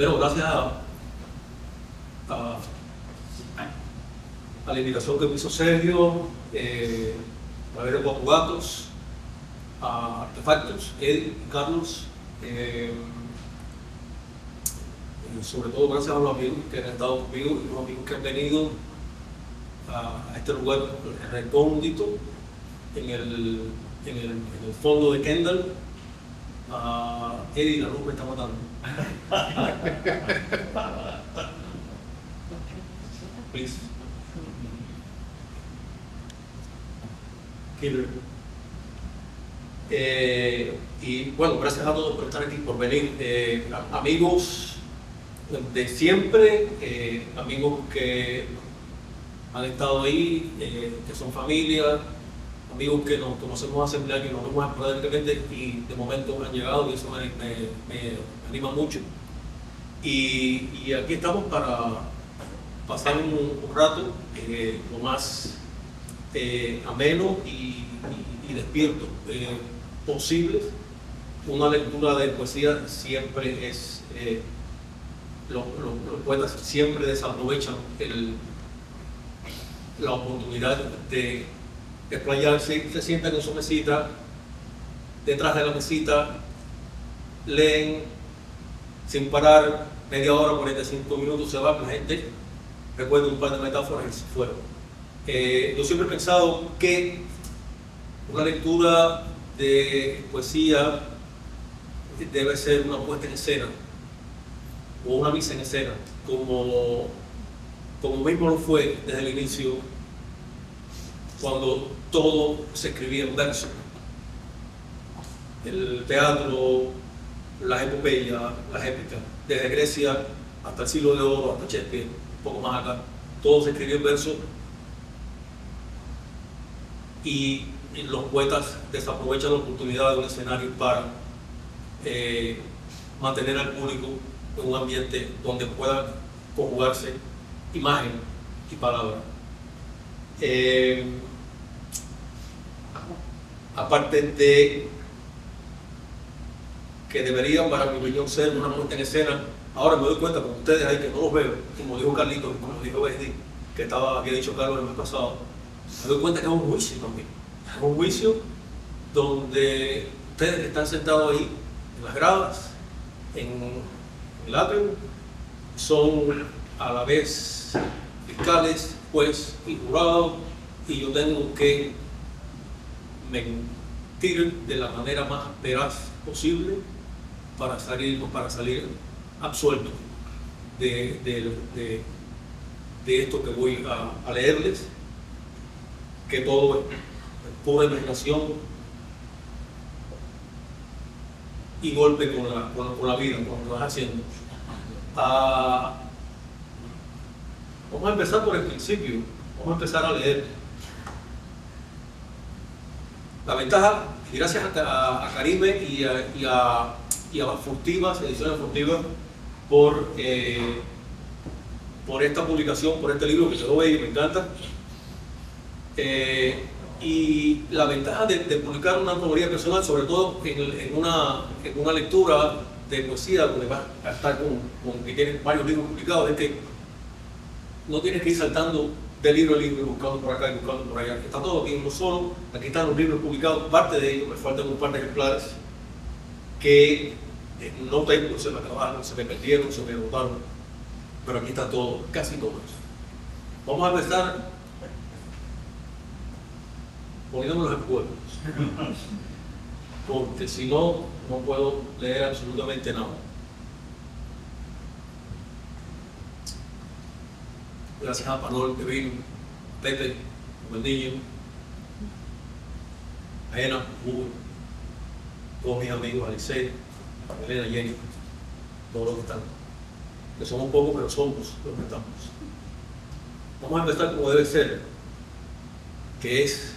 primero, gracias a la invitación que me hizo Sergio, a ver Guapugatos, a Artefactos, Eddie, Carlos, y sobre todo gracias a los amigos que han estado conmigo y los amigos que han venido a este lugar recóndito en el fondo de Kendall. Eddie, la luz me está matando. Please. Killer. Y bueno, gracias a todos por estar aquí, por venir. Amigos de siempre, amigos que han estado ahí, que son familia, amigos que nos conocemos hace mil años y nos vemos esporádicamente y de momento han llegado y eso me anima mucho. Y aquí estamos para pasar un rato lo más ameno y despierto posible. Una lectura de poesía siempre es, los poetas siempre desaprovechan la oportunidad de explayarse, se sientan en su mesita, detrás de la mesita, leen sin parar, media hora, 45 minutos, se va, la gente recuerda un par de metáforas y se fueron. Yo siempre he pensado que una lectura de poesía debe ser una puesta en escena o una misa en escena, como mismo lo fue desde el inicio, cuando todo se escribía en verso. El teatro, las epopeyas, las épicas, desde Grecia hasta el siglo de oro, hasta Shakespeare, un poco más acá, todo se escribió en verso y los poetas desaprovechan la oportunidad de un escenario para mantener al público en un ambiente donde puedan conjugarse imagen y palabra. Aparte de que debería, para mi opinión, ser una puesta en escena, ahora me doy cuenta con ustedes ahí que no los veo, como dijo Carlitos, como dijo Besdi, que había dicho Carlos el mes pasado, me doy cuenta que es un juicio también. Es un juicio donde ustedes que están sentados ahí en las gradas, en el atrio, son a la vez fiscales, juez y jurado, y yo tengo que mentir de la manera más veraz posible para salir absuelto de esto que voy a leerles, que todo es pura imaginación y golpe con la vida, con lo que vas haciendo. Vamos a empezar por el principio, vamos a empezar a leer. La ventaja, y gracias a Karime y a las furtivas, ediciones furtivas, por esta publicación, por este libro que yo lo veo y me encanta. Y la ventaja de publicar una autoría personal, sobre todo en una lectura de poesía donde vas a estar con que tienes varios libros publicados, es que no tienes que ir saltando de libro a libro y buscando por acá y buscando por allá. Está todo aquí en uno solo. Aquí están los libros publicados, parte de ellos, me faltan un par de ejemplares que no tengo, se me acabaron, se me perdieron, se me botaron, pero aquí está todo, casi todo. Vamos a empezar poniéndonos en juego, porque si no, no puedo leer absolutamente nada. Gracias a Panol que vino, Pepe, buen niño, a Ena, Hugo, todos mis amigos, Alice, Elena, Jenny, todos los que están, que somos pocos, pero somos los que estamos. Vamos a empezar como debe ser, que es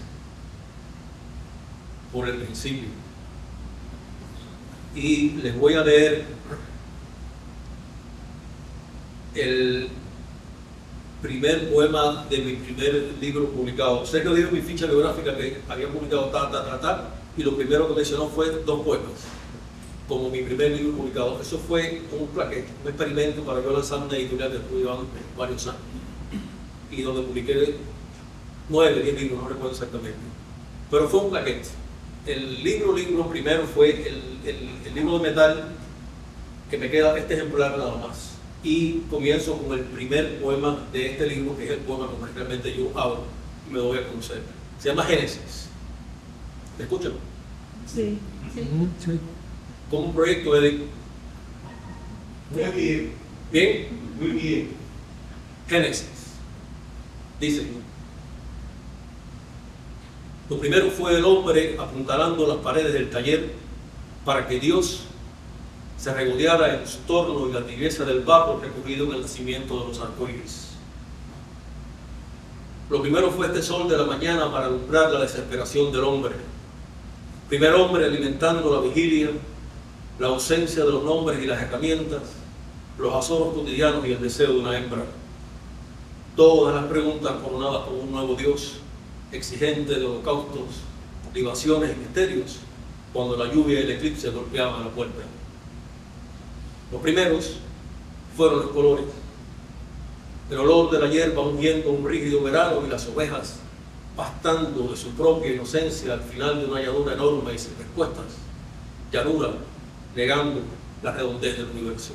por el principio. Y les voy a leer el primer poema de mi primer libro publicado. Sergio dijo en mi ficha biográfica que había publicado y lo primero que mencionó fue 2 poemas. como mi primer libro publicado. Eso fue un experimento para yo lanzar una editorial que estuve llevando varios años y donde publiqué 9, 10 libros, no recuerdo exactamente. Pero fue un plaquete. El libro primero fue el libro de metal, que me queda este ejemplar nada más. Y comienzo con el primer poema de este libro, que es el poema con el que realmente yo hablo y me doy a conocer. Se llama Génesis. ¿Me escuchan? Sí. Sí. Como un proyecto, Edith. Muy bien, ¿Bien? muy bien. Génesis. Dice: lo primero fue el hombre apuntalando las paredes del taller para que Dios se regodeara en su torno y la tibieza del barro recogido en el nacimiento de los arcoíris. Lo primero fue este sol de la mañana para alumbrar la desesperación del hombre. Primer hombre alimentando la vigilia, la ausencia de los nombres y las herramientas, los azoros cotidianos y el deseo de una hembra. Todas las preguntas coronadas por un nuevo Dios, exigente de holocaustos, libaciones y misterios, cuando la lluvia y el eclipse golpeaban la puerta. Los primeros fueron los colores. El olor de la hierba ungiendo un rígido verano y las ovejas pastando de su propia inocencia al final de una llanura enorme y sin respuestas. Llanura negando la redondez del universo.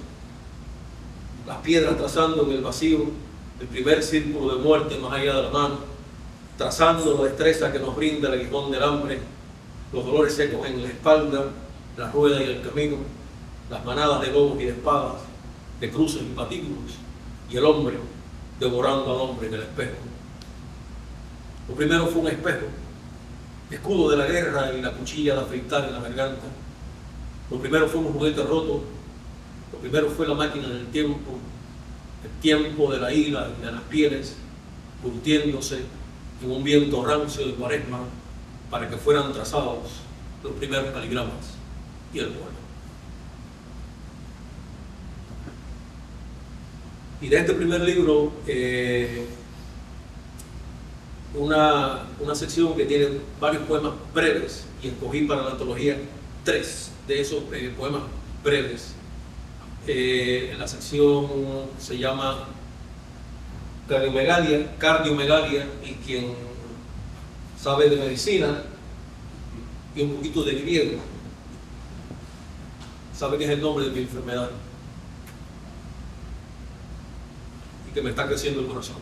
Las piedras trazando en el vacío el primer círculo de muerte más allá de la mano, trazando la destreza que nos brinda el aguijón del hambre, los dolores secos en la espalda, la rueda y el camino, las manadas de lobos y de espadas, de cruces y patíbulos, y el hombre devorando al hombre en el espejo. Lo primero fue un espejo, escudo de la guerra y la cuchilla de afeitar en la garganta. Lo primero fue un juguete roto, lo primero fue la máquina del tiempo, el tiempo de la ira y de las pieles, curtiéndose en un viento rancio de cuaresma para que fueran trazados los primeros caligramas y el poema. Y de este primer libro, una sección que tiene varios poemas breves, y escogí para la antología 3 de esos poemas breves. La sección se llama Cardiomegalia, y quien sabe de medicina y un poquito de griego sabe que es el nombre de mi enfermedad y que me está creciendo el corazón.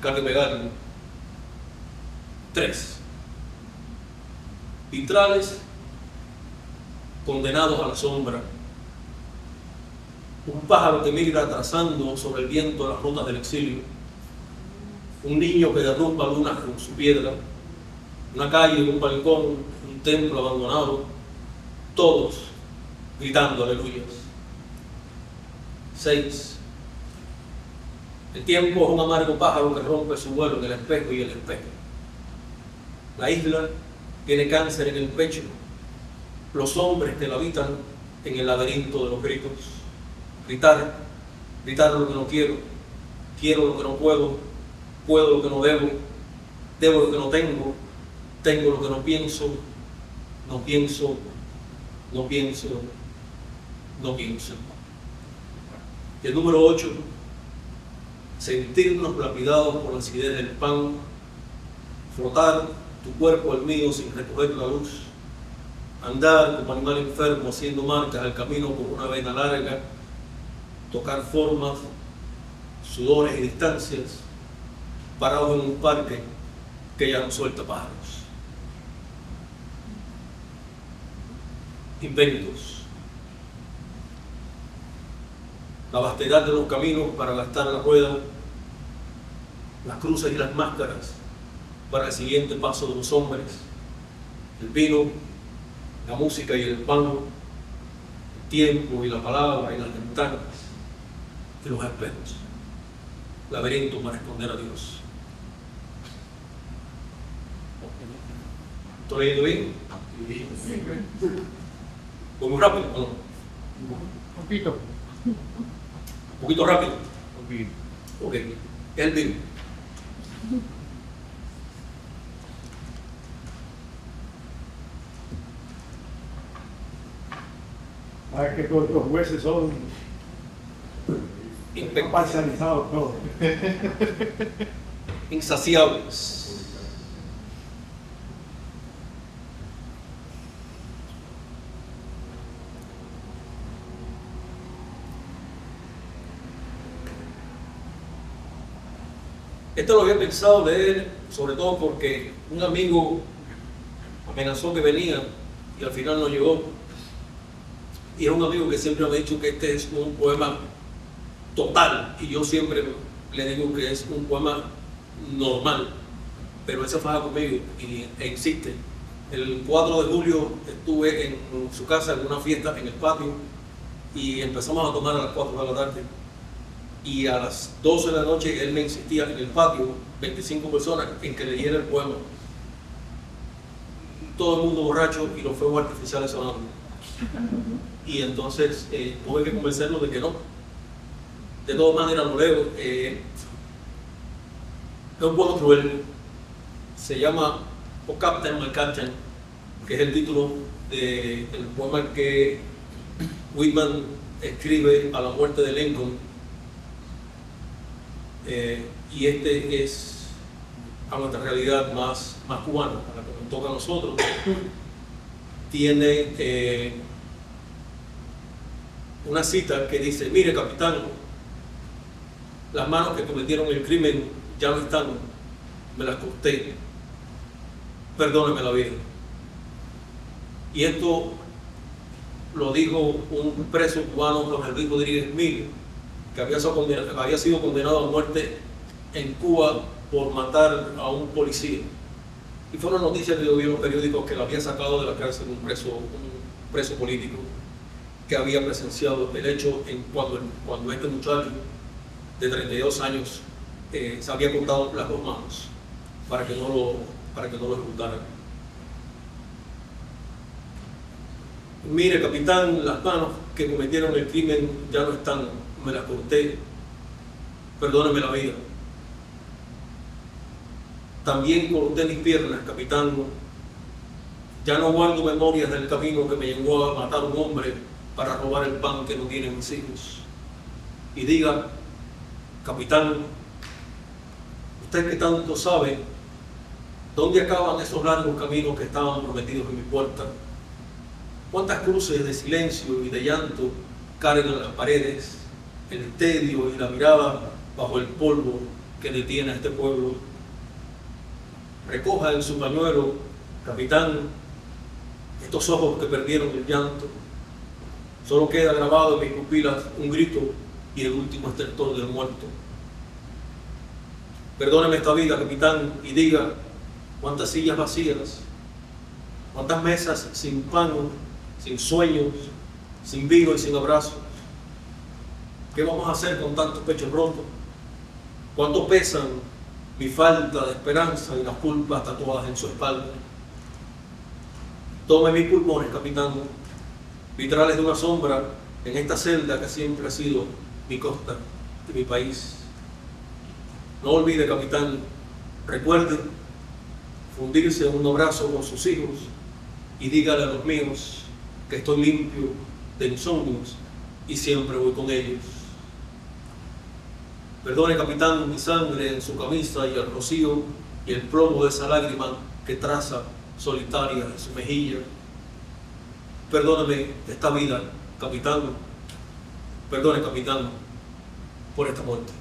Cardiomegalia 3. Vitrales condenados a la sombra. Un pájaro que migra trazando sobre el viento las rutas del exilio. Un niño que derrumba lunas con su piedra. Una calle, un balcón, un templo abandonado. Todos gritando aleluyas. 6. El tiempo es un amargo pájaro que rompe su vuelo en el espejo y el espejo. La isla tiene cáncer en el pecho. Los hombres que la habitan en el laberinto de los gritos. Gritar lo que no quiero lo que no puedo lo que no debo lo que no tengo lo que no pienso, no pienso. Y el número 8, sentirnos lapidados por la acidez del pan, frotar tu cuerpo al mío sin recoger la luz, andar como animal enfermo haciendo marcas al camino por una vena larga, tocar formas, sudores y distancias, parados en un parque que ya no suelta pájaros. Inventos. La vastedad de los caminos para gastar la rueda, las cruces y las máscaras para el siguiente paso de los hombres, el vino, la música y el pan, el tiempo y la palabra y las ventanas y los espejos. Laberinto para responder a Dios. ¿Estoy leyendo bien? ¿Voy muy rápido o no? Un poquito rápido. Ok. El vino. Sabes que todos los jueces son parcializados todos. Insaciables. Esto lo había pensado leer, sobre todo porque un amigo amenazó que venía y al final no llegó. Y es un amigo que siempre me ha dicho que este es un poema total, y yo siempre le digo que es un poema normal, pero él se faja conmigo e insiste. El 4 de julio estuve en su casa en una fiesta en el patio y empezamos a tomar a las 4 de la tarde. Y a las 12 de la noche él me insistía en el patio, 25 personas, en que leyera el poema. Todo el mundo borracho y los fuegos artificiales sonando. Y entonces tuve que convencerlo de que no. De todas maneras lo leo. Es un poema cruel. Se llama O Captain, My Captain, que es el título del poema que Whitman escribe a la muerte de Lincoln. Y este es a nuestra realidad más cubana, a la que nos toca a nosotros. Tiene una cita que dice: mire, capitán, las manos que cometieron el crimen ya no están, me las corté, perdóneme la vida. Y esto lo dijo un preso cubano, José Luis Rodríguez Miguel, que había sido condenado a muerte en Cuba por matar a un policía. Y fueron noticias que yo vi en los periódicos que lo había sacado de la cárcel un preso político que había presenciado el hecho cuando este muchacho de 32 años se había cortado las dos manos para que no lo ejecutaran. Mire, capitán, las manos que cometieron el crimen ya no están, me las corté, perdóneme la vida. También corté mis piernas, capitán, ya no guardo memorias del camino que me llevó a matar a un hombre para robar el pan que no tienen mis hijos. Y diga, capitán, usted que tanto sabe, ¿dónde acaban esos largos caminos que estaban prometidos en mi puerta? ¿Cuántas cruces de silencio y de llanto cargan las paredes, el tedio y la mirada bajo el polvo que detiene a este pueblo? Recoja en su pañuelo, capitán, estos ojos que perdieron el llanto. Solo queda grabado en mis pupilas un grito y el último estertor del muerto. Perdóneme esta vida, capitán, y diga cuántas sillas vacías, cuántas mesas sin pan, sin sueños, sin vino y sin abrazos. ¿Qué vamos a hacer con tantos pechos rotos? ¿Cuánto pesan mi falta de esperanza y las culpas tatuadas en su espalda? Tome mis pulmones, capitán, vitrales de una sombra en esta celda que siempre ha sido mi costa y mi país. No olvide, capitán, recuerde fundirse en un abrazo con sus hijos y dígale a los míos que estoy limpio de insomnios y siempre voy con ellos. Perdone, capitán, mi sangre en su camisa y el rocío y el plomo de esa lágrima que traza solitaria en su mejilla. Perdóneme esta vida, capitán. Perdone, capitán, por esta muerte.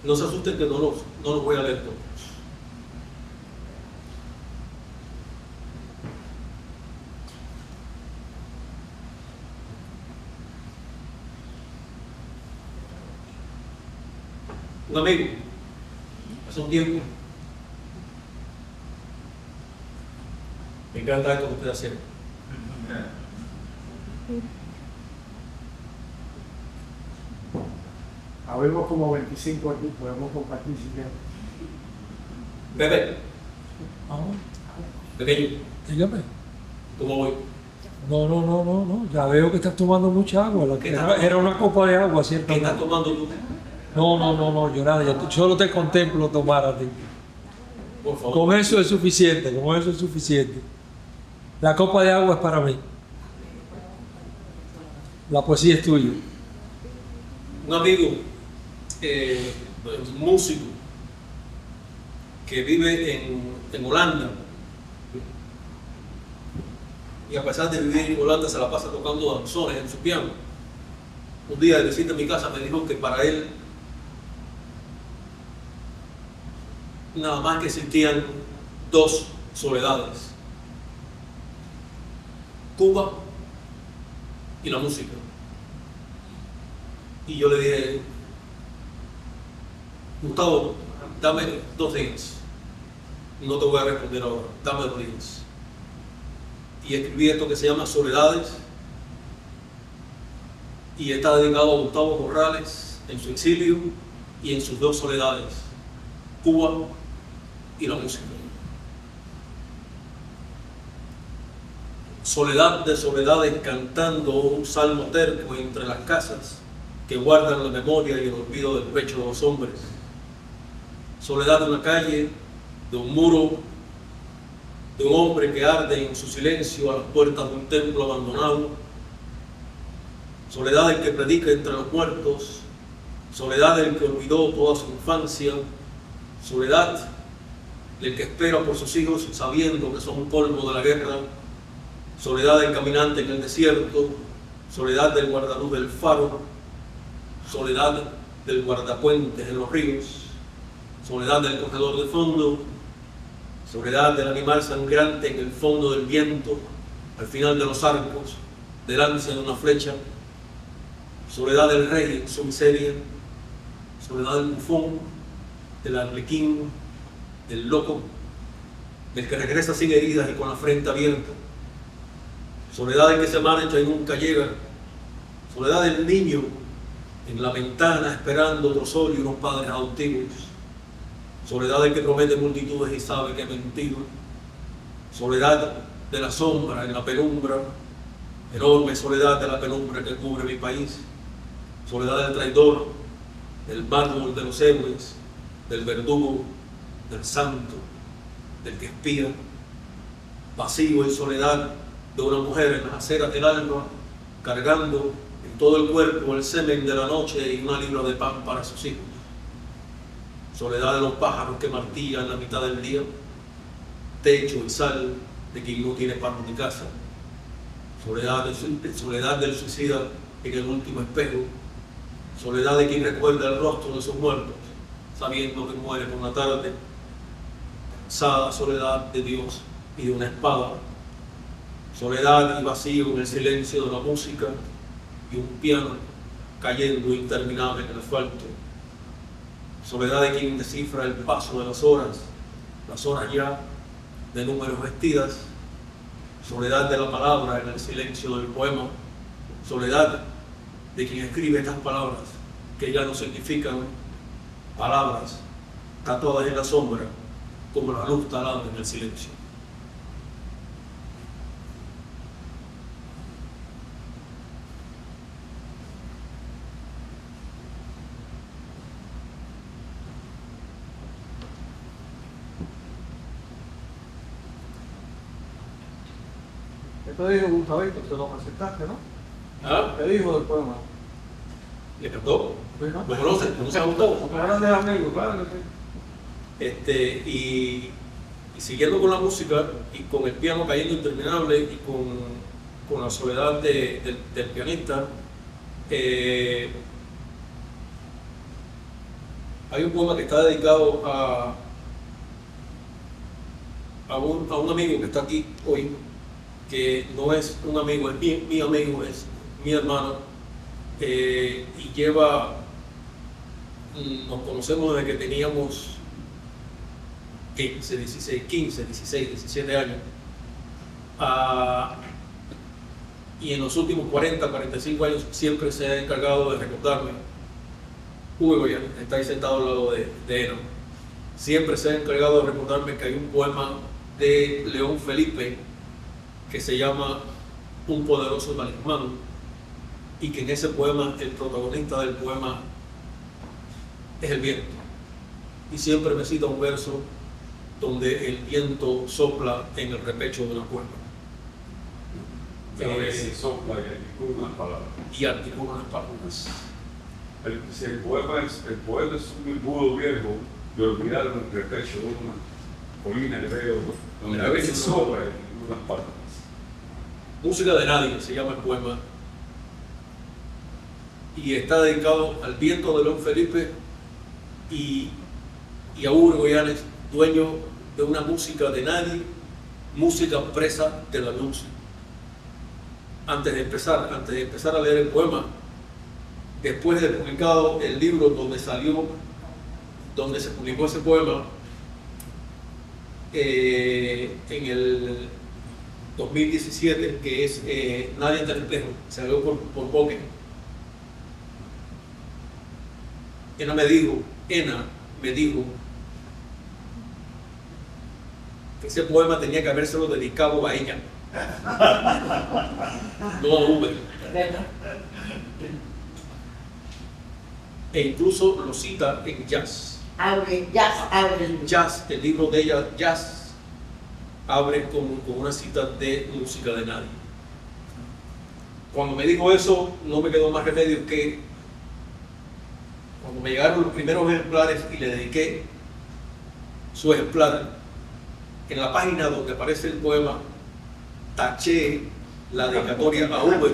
No se asusten que no los voy a leer todos. Un amigo, hace un tiempo, me encanta esto que usted hace. Habemos como 25 aquí, podemos compartir si quieren. Bebé, Pequeño, Dígame. ¿cómo voy? No. Ya veo que estás tomando mucha agua. ¿Qué Era, estás era una copa de agua, ¿Qué ¿cierto? estás tomando tú? No, yo nada. Solo te contemplo tomar a ti. Por favor. Con eso es suficiente, La copa de agua es para mí. La poesía es tuya. Un amigo, un músico, que vive en Holanda, y a pesar de vivir en Holanda se la pasa tocando danzones en su piano. Un día de visita a mi casa me dijo que para él nada más que existían dos soledades: Cuba y la música. Y yo le dije: Gustavo, dame 2 días. No te voy a responder ahora, dame 2 días. Y escribí esto que se llama Soledades, y está dedicado a Gustavo Corrales en su exilio y en sus 2 soledades: Cuba y la música. Soledad de soledades, cantando un salmo terco entre las casas que guardan la memoria y el olvido del pecho de los hombres. Soledad de una calle, de un muro, de un hombre que arde en su silencio a las puertas de un templo abandonado. Soledad del que predica entre los muertos. Soledad del que olvidó toda su infancia. Soledad del que espera por sus hijos sabiendo que son un polvo de la guerra. Soledad del caminante en el desierto. Soledad del guardaluz del faro. Soledad del guardapuentes en los ríos. Soledad del corredor de fondo. Soledad del animal sangrante en el fondo del viento, al final de los arcos, del ansia de una flecha. Soledad del rey en su miseria. Soledad del bufón, del arlequín, del loco, del que regresa sin heridas y con la frente abierta. Soledad del que se marcha y nunca llega. Soledad del niño en la ventana esperando otro sol y unos padres adoptivos. Soledad del que promete multitudes y sabe que es mentira. Soledad de la sombra en la penumbra. Enorme soledad de la penumbra que cubre mi país. Soledad del traidor, del mármol de los héroes, del verdugo, del santo, del que espía. Vacío y soledad de una mujer en las aceras del alba, cargando en todo el cuerpo el semen de la noche y una libra de pan para sus hijos. Soledad de los pájaros que martillan la mitad del día, techo y sal de quien no tiene pan ni casa. Soledad del suicida en el último espejo. Soledad de quien recuerda el rostro de sus muertos, sabiendo que muere por la tarde. Cansada soledad de Dios y de una espada. Soledad y vacío en el silencio de la música y un piano cayendo interminable en el asfalto. Soledad de quien descifra el paso de las horas ya de números vestidas. Soledad de la palabra en el silencio del poema. Soledad de quien escribe estas palabras que ya no significan palabras, tatuadas en la sombra como la luz talada en el silencio. Esto dijo Gustavito, te lo presentaste, ¿no? ¿Ah? ¿Qué dijo del poema? ¿Le cantó? ¿Sí, no? ¿Lo conoce? ¿Conoce a Gustavo? Como grandes amigos, claro que sí. Y siguiendo con la música y con el piano cayendo interminable y con la soledad del pianista, hay un poema que está dedicado a un amigo que está aquí hoy, que no es un amigo, es mi amigo, es mi hermano, y nos conocemos desde que teníamos 15, 16, 17 años. Y en los últimos 40, 45 años siempre se ha encargado de recordarme. Hugo Goya, está ahí sentado al lado de Eno. Siempre se ha encargado de recordarme que hay un poema de León Felipe que se llama Un poderoso talismán, y que en ese poema el protagonista del poema es el viento. Y siempre me cita un verso donde el viento sopla en el repecho de una cuerda. A veces sopla y articula unas palabras. Y articula unas palabras. Si el poeta es un embudo viejo de olvidar el repecho de una colina de veo, donde a veces sopla y articula unas palabras. Música de nadie se llama el poema, y está dedicado al viento de León Felipe y a Hugo Goyanes, dueño de una música de nadie, música presa de la luz. Antes de empezar a leer el poema, después de publicado el libro donde se publicó ese poema, en el 2017, que es Nadie ante el espejo, salió por Pocket. Ena me dijo que ese poema tenía que habérselo dedicado a ella, no a Uber. E incluso lo cita en Jazz. Jazz, el libro de ella, Jazz, abre con una cita de música de nadie. Cuando me dijo eso, no me quedó más remedio que, cuando me llegaron los primeros ejemplares y le dediqué su ejemplar, en la página donde aparece el poema, taché la dedicatoria a Uber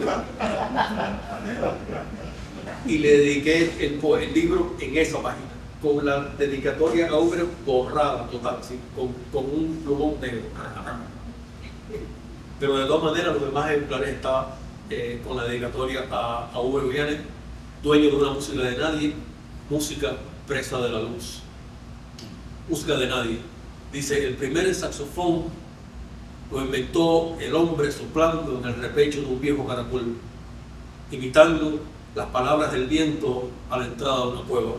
y le dediqué el libro en esa página, con la dedicatoria a Uber borrada total, ¿sí? con un plumón negro. Pero de todas maneras los demás ejemplares estaban con la dedicatoria a Uber Goyanes, dueño de una música de nadie, música presa de la luz. Música de nadie. Dice, el primer saxofón lo inventó el hombre soplando en el repecho de un viejo caracol, imitando las palabras del viento a la entrada de una cueva.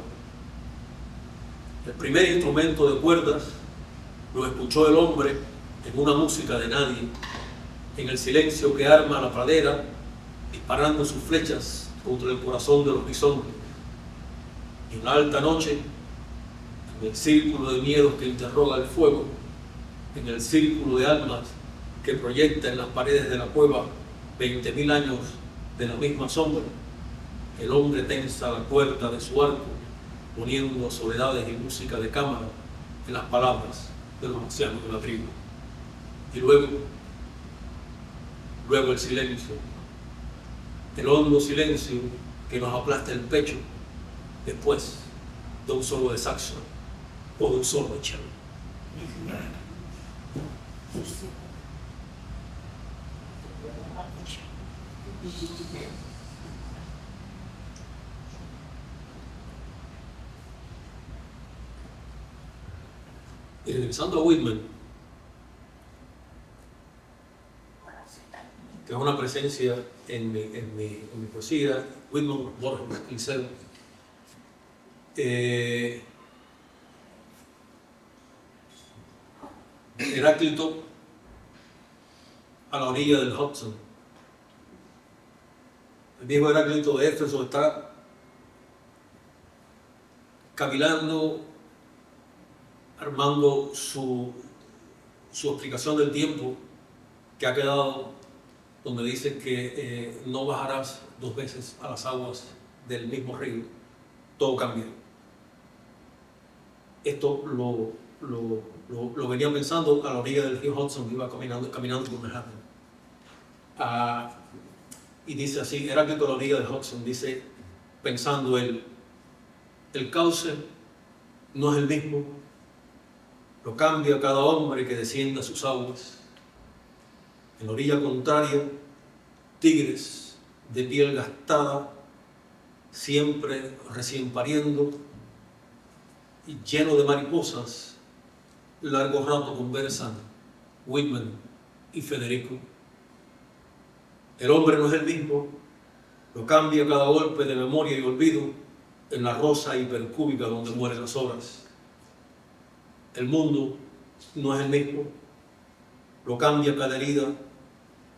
El primer instrumento de cuerdas lo escuchó el hombre en una música de nadie, en el silencio que arma la pradera, disparando sus flechas contra el corazón de los bisontes. Y una alta noche, en el círculo de miedos que interroga el fuego, en el círculo de almas que proyecta en las paredes de la cueva 20.000 años de la misma sombra, el hombre tensa la cuerda de su arco, poniendo soledades y música de cámara en las palabras de los ancianos de la tribu. Y luego el silencio, el hondo silencio que nos aplasta el pecho después de un solo de saxo o de un solo de cello. Y regresando a Whitman, que es una presencia en mi poesía, Whitman Borges, Quincel, Heráclito a la orilla del Hudson. El viejo Heráclito de Éfeso está cavilando, armando su explicación del tiempo, que ha quedado donde dice que no bajarás 2 veces a las aguas del mismo río, todo cambia. Esto lo venía pensando a la orilla del río Hudson, iba caminando por Manhattan. Y dice así, Heráclito a la orilla del Hudson, dice, pensando él, el cauce no es el mismo, lo cambia cada hombre que descienda a sus aguas. En la orilla contraria, tigres de piel gastada, siempre recién pariendo y lleno de mariposas, largo rato conversan Whitman y Federico. El hombre no es el mismo, lo cambia cada golpe de memoria y olvido en la rosa hipercúbica donde mueren las horas. El mundo no es el mismo, lo cambia cada herida,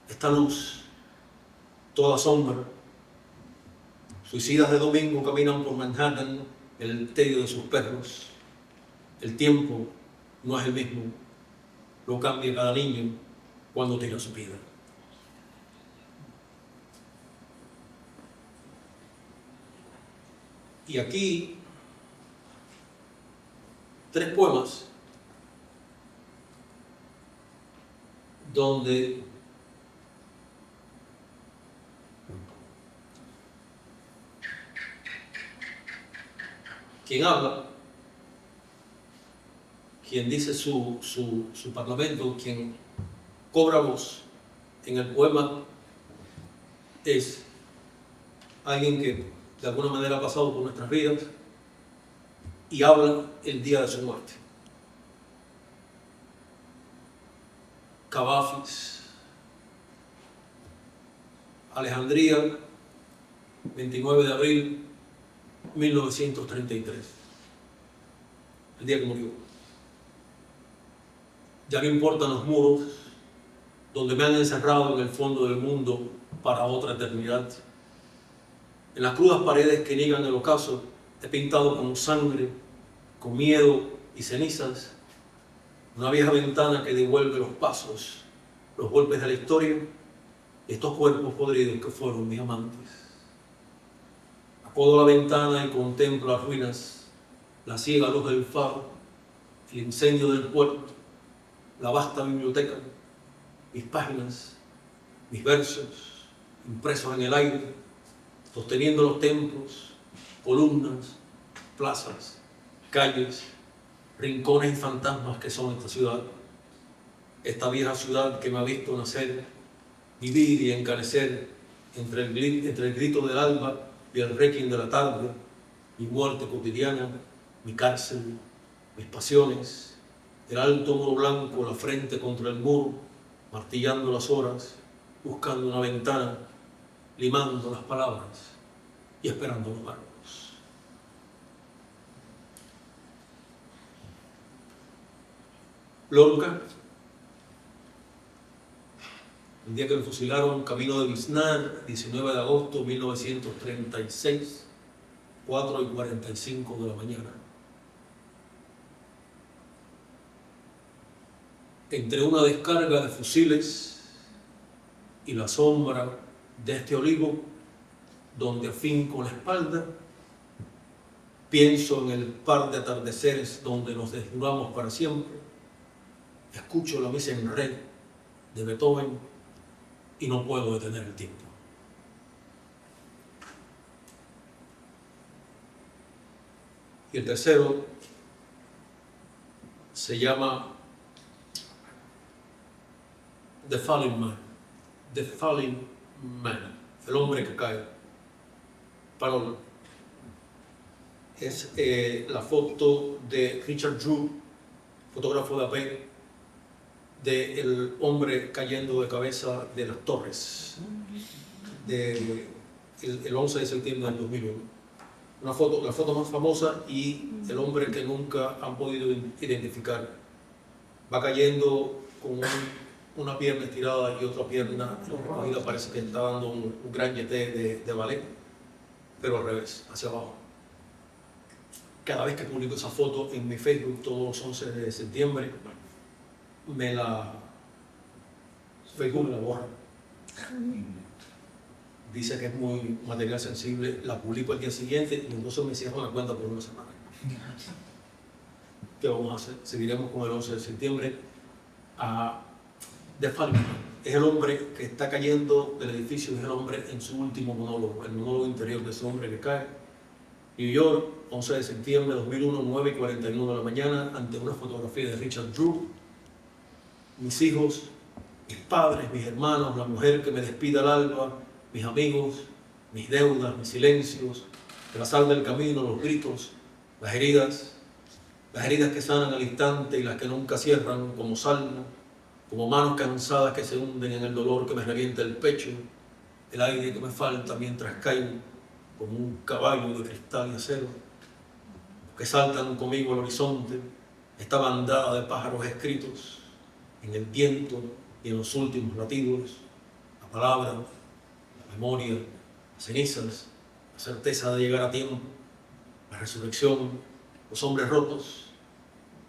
esta luz, toda sombra. Suicidas de domingo caminan por Manhattan en el tedio de sus perros. El tiempo no es el mismo, lo cambia cada niño cuando tira su vida. Y aquí, 3 poemas donde quien habla, quien dice su parlamento, quien cobra voz en el poema, es alguien que de alguna manera ha pasado por nuestras vidas y habla el día de su muerte. Cavafis, Alejandría, 29 de abril 1933, el día que murió. Ya no importan los muros donde me han encerrado en el fondo del mundo para otra eternidad. En las crudas paredes que niegan el ocaso he pintado con sangre, con miedo y cenizas una vieja ventana que devuelve los pasos, los golpes de la historia y estos cuerpos podridos que fueron mis amantes. Acodo la ventana y contemplo las ruinas, la ciega luz del faro, el incendio del puerto, la vasta biblioteca, mis páginas, mis versos impresos en el aire, sosteniendo los templos, columnas, plazas, calles, rincones y fantasmas que son esta ciudad. Esta vieja ciudad que me ha visto nacer, vivir y encarecer entre el grito del alba y el requiem de la tarde, mi muerte cotidiana, mi cárcel, mis pasiones, el alto muro blanco, la frente contra el muro, martillando las horas, buscando una ventana, limando las palabras y esperando los verbos. Lorca, el día que lo fusilaron, camino de Biznar, 19 de agosto de 1936, 4:45 de la mañana. Entre una descarga de fusiles y la sombra de este olivo, donde afinco la espalda, pienso en el par de atardeceres donde nos desnudamos para siempre, escucho la misa en re de Beethoven y no puedo detener el tiempo. Y el tercero se llama The Falling Man, The Falling Man, el hombre que cae. Parola. Es la foto de Richard Drew, fotógrafo de AP, del hombre cayendo de cabeza de las torres el 11 de septiembre del 2001. La foto más famosa y el hombre que nunca han podido identificar. Va cayendo con una pierna estirada y otra pierna recogida, parece que está dando un gran jeté de ballet, pero al revés, hacia abajo. Cada vez que publico esa foto en mi Facebook, todos los 11 de septiembre, Facebook me la borra. Dice que es muy material sensible, la publico al día siguiente y entonces me cierro la cuenta por una semana. ¿Qué vamos a hacer? Seguiremos con el 11 de septiembre. The Falling Man es el hombre que está cayendo del edificio, es el hombre en su último monólogo, el monólogo interior de ese hombre que cae. New York, 11 de septiembre de 2001, 9:41 de la mañana, ante una fotografía de Richard Drew. Mis hijos, mis padres, mis hermanos, la mujer que me despide al alba, mis amigos, mis deudas, mis silencios, la sal del camino, los gritos, las heridas que sanan al instante y las que nunca cierran, como salmo, como manos cansadas que se hunden en el dolor que me revienta el pecho, el aire que me falta mientras caigo como un caballo de cristal y acero, que saltan conmigo al horizonte, esta bandada de pájaros escritos, en el viento y en los últimos latidos, la palabra, la memoria, las cenizas, la certeza de llegar a tiempo, la resurrección, los hombres rotos,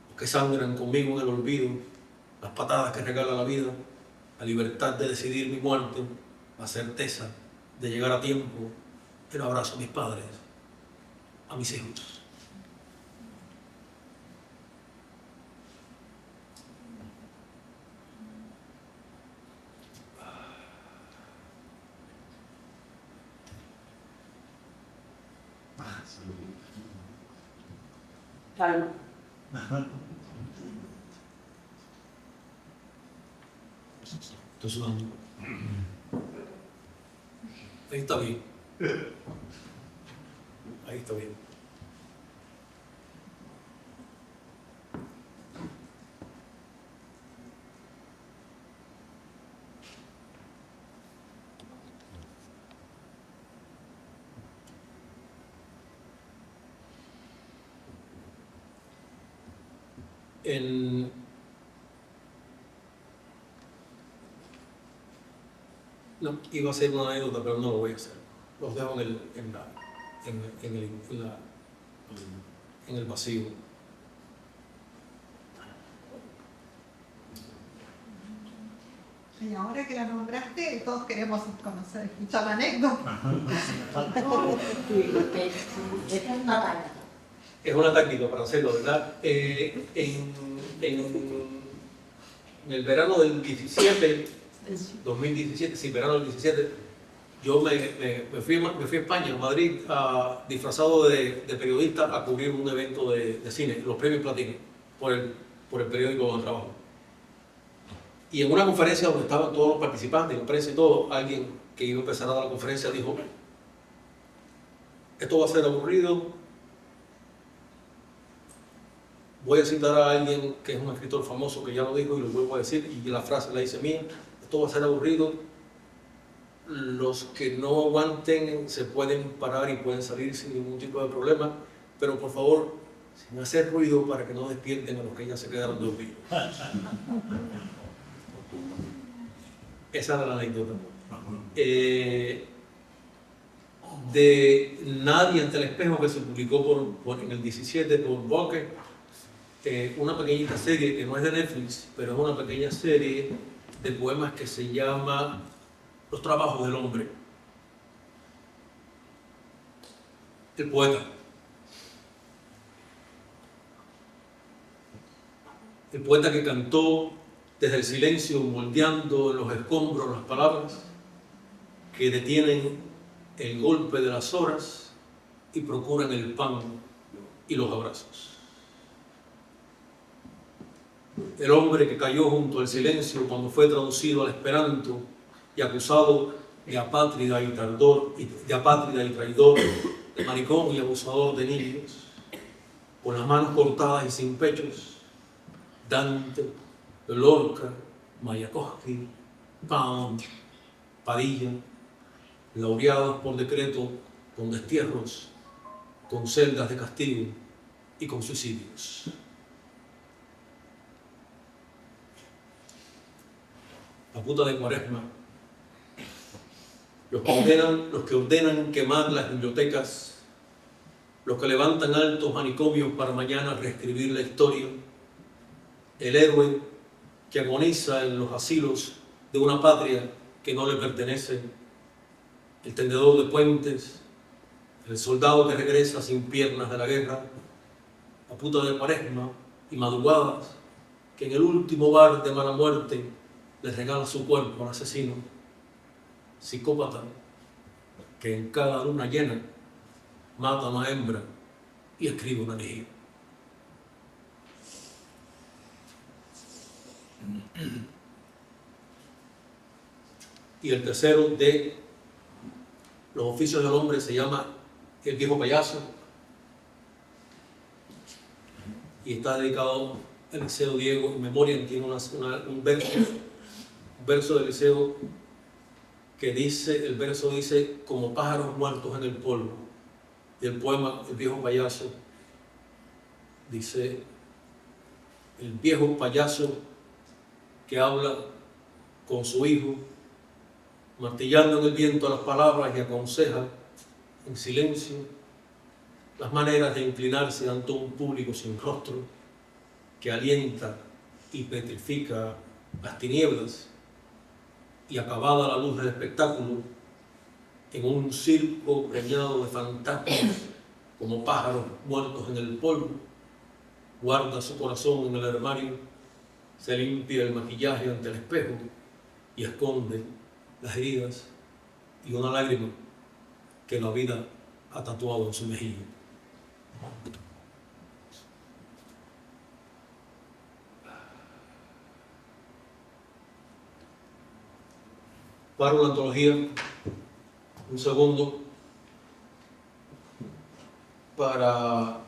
los que sangran conmigo en el olvido, las patadas que regala la vida, la libertad de decidir mi muerte, la certeza de llegar a tiempo, el abrazo a mis padres, a mis hijos. Calma. Estoy sudando. Ahí está bien. Ahí está bien. No, iba a hacer una anécdota, pero no lo voy a hacer. Los dejo en el vacío. Y ahora que la nombraste, todos queremos conocer, escuchar la anécdota. Es una táctica para hacerlo, ¿verdad? En el verano del 2017, sí, verano del 17, yo me fui a España, a Madrid, disfrazado de periodista a cubrir un evento de cine, los premios Platino, por el periódico donde trabajo. Y en una conferencia donde estaban todos los participantes, la prensa y todo, alguien que iba a empezar a dar la conferencia dijo: esto va a ser aburrido. Voy a citar a alguien que es un escritor famoso que ya lo dijo y lo vuelvo a decir, y la frase la hice mía: esto va a ser aburrido. Los que no aguanten se pueden parar y pueden salir sin ningún tipo de problema, pero por favor, sin hacer ruido para que no despierten a los que ya se quedaron dormidos. Esa era la anécdota. De Nadie ante el espejo, que se publicó en el 17 por Bokeh, una pequeñita serie que no es de Netflix, pero es una pequeña serie de poemas que se llama Los trabajos del hombre. El poeta. El poeta que cantó desde el silencio, moldeando en los escombros las palabras que detienen el golpe de las horas y procuran el pan y los abrazos. El hombre que cayó junto al silencio cuando fue traducido al esperanto y acusado de apátrida y traidor, de maricón y abusador de niños, con las manos cortadas y sin pechos. Dante, Lorca, Mayakovsky, Pound, Padilla, laureados por decreto con destierros, con celdas de castigo y con suicidios. La puta de Cuaresma, los que ordenan quemar las bibliotecas, los que levantan altos manicomios para mañana reescribir la historia, el héroe que agoniza en los asilos de una patria que no le pertenece, el tendedor de puentes, el soldado que regresa sin piernas de la guerra, la puta de Cuaresma y madrugadas que en el último bar de mala muerte le regala su cuerpo al asesino, psicópata que en cada luna llena mata a una hembra y escribe una elegía. Y el tercero de los oficios del hombre se llama El viejo payaso y está dedicado al Liceo Diego en memoria. Tiene un verso del Liceo que dice, el verso dice: como pájaros muertos en el polvo. Y el poema El viejo payaso dice: el viejo payaso que habla con su hijo, martillando en el viento las palabras y aconseja en silencio las maneras de inclinarse ante un público sin rostro que alienta y petrifica las tinieblas, y acabada la luz del espectáculo, en un circo preñado de fantasmas como pájaros muertos en el polvo, guarda su corazón en el armario, se limpia el maquillaje ante el espejo y esconde las heridas y una lágrima que la vida ha tatuado en su mejilla. Paro la antología un segundo para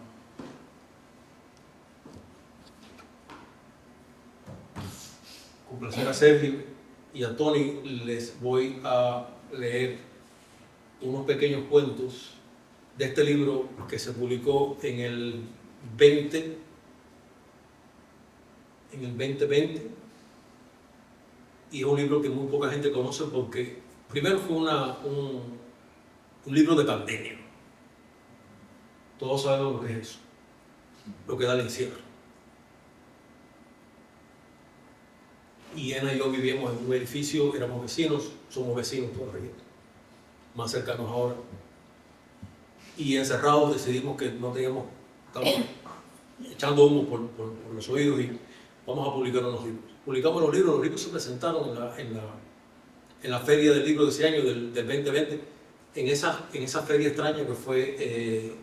complacer a Sergio y a Tony. Les voy a leer unos pequeños cuentos de este libro que se publicó en el 2020, y es un libro que muy poca gente conoce porque primero fue un libro de pandemia. Todos sabemos lo que es eso, lo que da el encierro. Y Ana y yo vivíamos en un edificio, éramos vecinos, somos vecinos todavía, más cercanos ahora. Y encerrados decidimos que no teníamos, estábamos echando humo por los oídos y vamos a publicar unos libros. Publicamos los libros se presentaron en la feria del libro de ese año, del 2020, en esa feria extraña que fue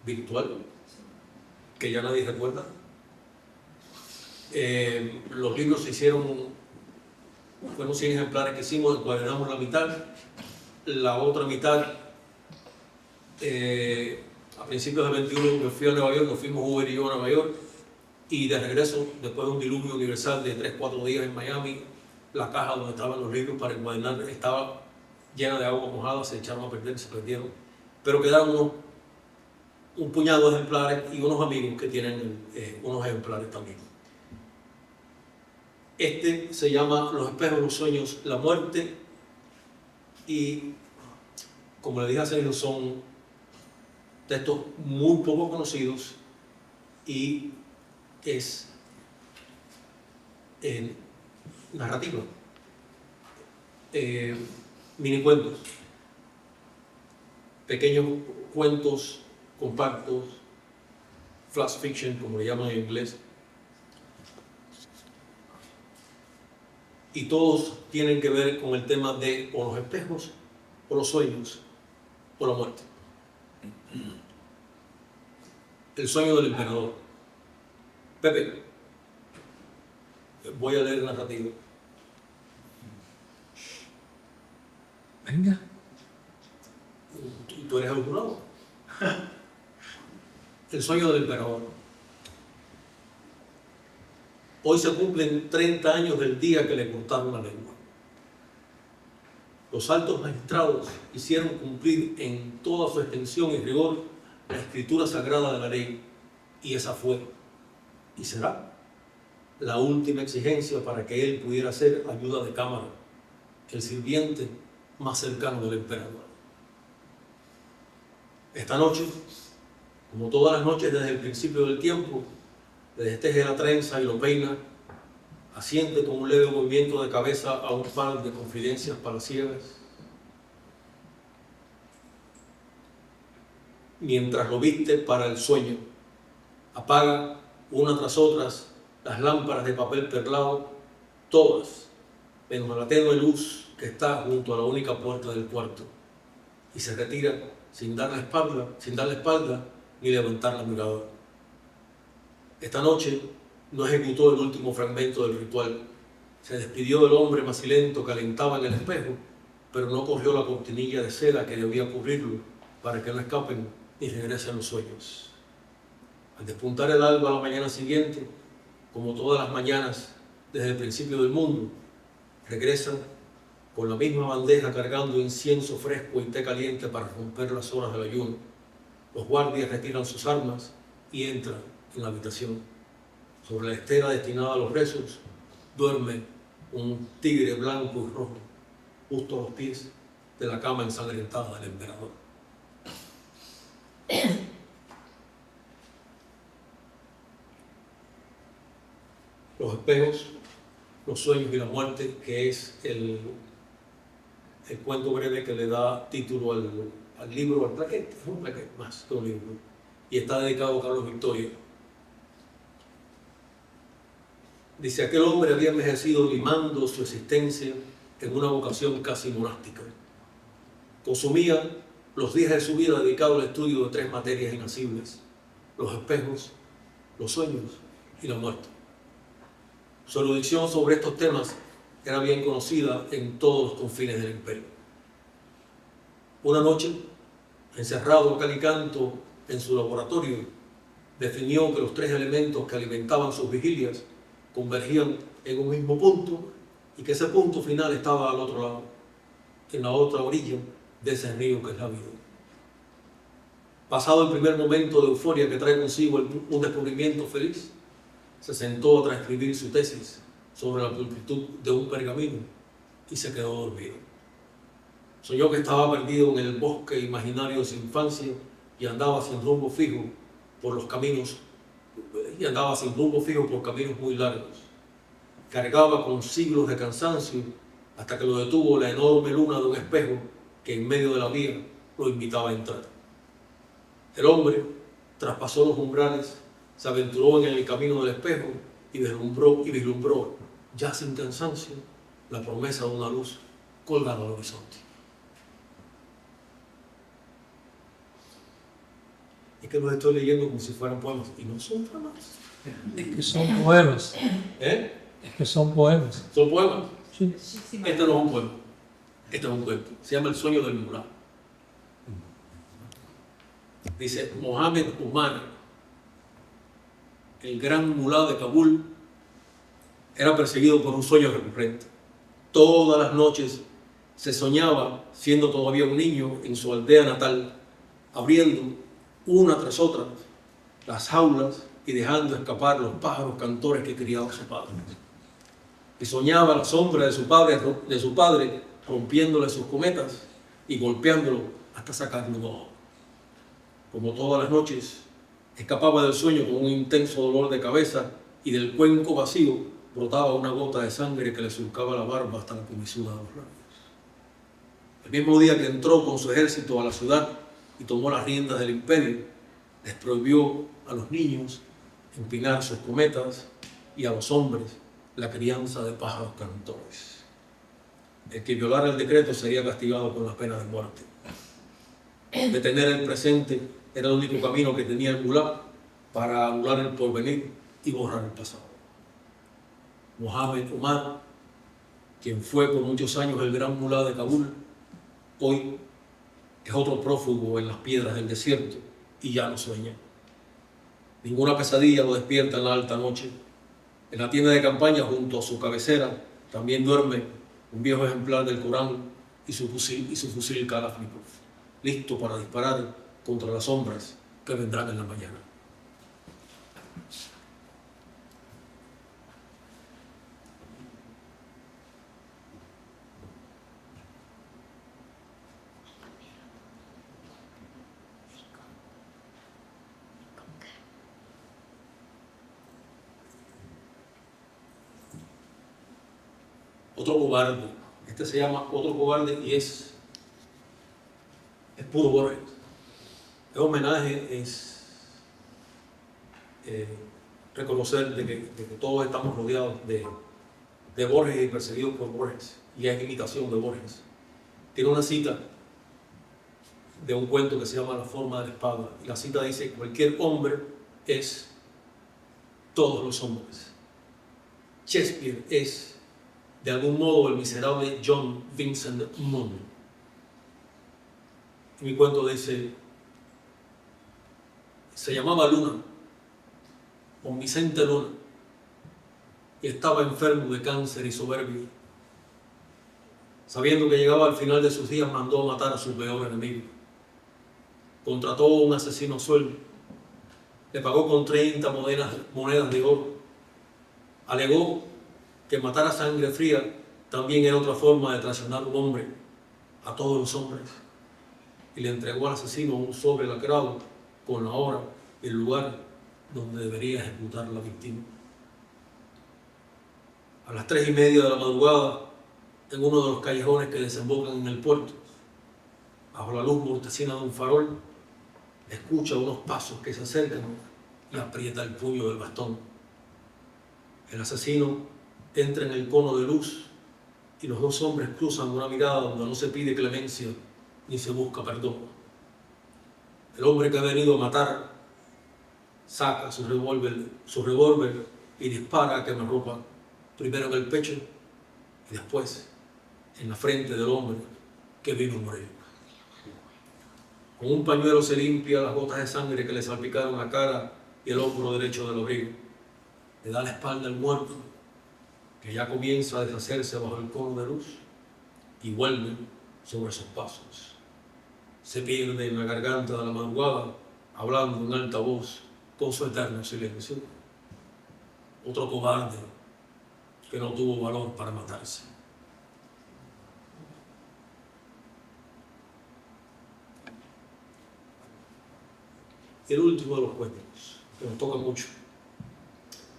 virtual, que ya nadie recuerda. Los libros se hicieron, fueron 100 ejemplares que hicimos, encuadernamos la mitad, la otra mitad, a principios del 21 me fui a Nueva York, nos fuimos Uber y yo a Nueva York, y de regreso, después de un diluvio universal de 3-4 días en Miami, la caja donde estaban los libros para encuadernar estaba llena de agua mojada, se echaron a perder, se perdieron, pero quedaron un puñado de ejemplares y unos amigos que tienen unos ejemplares también. Este se llama Los espejos, los sueños, la muerte, y como le dije a Sergio, son textos muy poco conocidos y es narrativa, mini cuentos, pequeños cuentos compactos, flash fiction como le llaman en inglés, y todos tienen que ver con el tema de o los espejos, o los sueños, o la muerte. El sueño del emperador. Pepe, voy a leer el narrativo. Venga. ¿Y tú eres algún lado? El sueño del emperador. Hoy se cumplen 30 años del día que le cortaron la lengua. Los altos magistrados hicieron cumplir en toda su extensión y rigor la escritura sagrada de la ley, y esa fue, y será, la última exigencia para que él pudiera ser ayuda de cámara, el sirviente más cercano del emperador. Esta noche, como todas las noches desde el principio del tiempo, le desteje la trenza y lo peina, asiente con un leve movimiento de cabeza a un par de confidencias palaciegas, mientras lo viste para el sueño, apaga una tras otras las lámparas de papel perlado, todas, menos la tenue luz que está junto a la única puerta del cuarto, y se retira sin dar la espalda ni levantar la mirada. Esta noche no ejecutó el último fragmento del ritual. Se despidió del hombre macilento que alentaba en el espejo, pero no corrió la cortinilla de seda que debía cubrirlo para que no escapen ni regresen los sueños. Al despuntar el alba a la mañana siguiente, como todas las mañanas desde el principio del mundo, regresan con la misma bandeja cargando incienso fresco y té caliente para romper las horas del ayuno. Los guardias retiran sus armas y entran en la habitación. Sobre la estera destinada a los rezos, duerme un tigre blanco y rojo justo a los pies de la cama ensangrentada del emperador. Los espejos, los sueños y la muerte, que es el cuento breve que le da título al libro, al plaquete, es un plaquete más que un libro, y está dedicado a Carlos Victoria. Dice, aquel hombre había envejecido limando su existencia en una vocación casi monástica. Consumía los días de su vida dedicados al estudio de 3 materias inacibles: los espejos, los sueños y la muerte. Su erudición sobre estos temas era bien conocida en todos los confines del imperio. Una noche, encerrado a cal y canto en su laboratorio, definió que los 3 elementos que alimentaban sus vigilias convergían en un mismo punto y que ese punto final estaba al otro lado, en la otra orilla de ese río que es la vida. Pasado el primer momento de euforia que trae consigo un descubrimiento feliz, se sentó a transcribir su tesis sobre la pulcritud de un pergamino y se quedó dormido. Soñó que estaba perdido en el bosque imaginario de su infancia y andaba sin rumbo fijo por caminos muy largos. Cargaba con siglos de cansancio hasta que lo detuvo la enorme luna de un espejo que en medio de la vía lo invitaba a entrar. El hombre traspasó los umbrales, se aventuró en el camino del espejo y vislumbró, ya sin cansancio, la promesa de una luz colgada al horizonte. Es que los estoy leyendo como si fueran poemas, y no son poemas. Es que son poemas. ¿Eh? Es que son poemas. ¿Son poemas? Sí. Este no es un poema, este es un cuento. Se llama El sueño del mulá. Dice, Mohamed Umar, el gran mulá de Kabul, era perseguido por un sueño recurrente. Todas las noches se soñaba, siendo todavía un niño, en su aldea natal, abriendo una tras otra las jaulas y dejando escapar los pájaros cantores que criaba su padre. Y soñaba la sombra de su padre rompiéndole sus cometas y golpeándolo hasta sacarle un ojo. Como todas las noches, escapaba del sueño con un intenso dolor de cabeza y del cuenco vacío brotaba una gota de sangre que le surcaba la barba hasta la comisura de los labios. El mismo día que entró con su ejército a la ciudad y tomó las riendas del imperio, les prohibió a los niños empinar sus cometas y a los hombres la crianza de pájaros cantores. El que violara el decreto sería castigado con la pena de muerte. Detener el presente era el único camino que tenía el mulá para anular el porvenir y borrar el pasado. Mohamed Umar, quien fue por muchos años el gran mulá de Kabul, hoy es otro prófugo en las piedras del desierto y ya no sueña. Ninguna pesadilla lo despierta en la alta noche. En la tienda de campaña, junto a su cabecera, también duerme un viejo ejemplar del Corán y su fusil Kalashnikov, listo para disparar contra las sombras que vendrán en la mañana. Otro cobarde, este se llama Otro cobarde y es puro Borges. El homenaje es reconocer de que todos estamos rodeados de Borges y perseguidos por Borges, y es imitación de Borges. Tiene una cita de un cuento que se llama La forma de la espada, y la cita dice: cualquier hombre es todos los hombres. Shakespeare es de algún modo el miserable John Vincent Moon. Mi cuento dice, se llamaba Luna, Don Vicente Luna, y estaba enfermo de cáncer y soberbio. Sabiendo que llegaba al final de sus días, mandó a matar a su peor enemigo. Contrató a un asesino a sueldo, le pagó con 30 monedas de oro. Alegó que matar a sangre fría también era otra forma de traicionar a un hombre, a todos los hombres, y le entregó al asesino un sobre lacrado con la hora y el lugar donde debería ejecutar la víctima. A las 3:30 de la madrugada, en uno de los callejones que desembocan en el puerto, bajo la luz mortecina de un farol, escucha unos pasos que se acercan y aprieta el puño del bastón. El asesino entra en el cono de luz y los dos hombres cruzan una mirada donde no se pide clemencia ni se busca perdón. El hombre que ha venido a matar saca su revólver y dispara a quemarropa, primero en el pecho y después en la frente del hombre que vino a morir. Con un pañuelo se limpia las gotas de sangre que le salpicaron la cara y el hombro derecho del abrigo. Le da la espalda al muerto, que ya comienza a deshacerse bajo el cono de luz, y vuelve sobre sus pasos. Se pierde en la garganta de la madrugada, hablando en alta voz con su eterno silencio. Otro cobarde que no tuvo valor para matarse. Y el último de los cuentos, que nos toca mucho,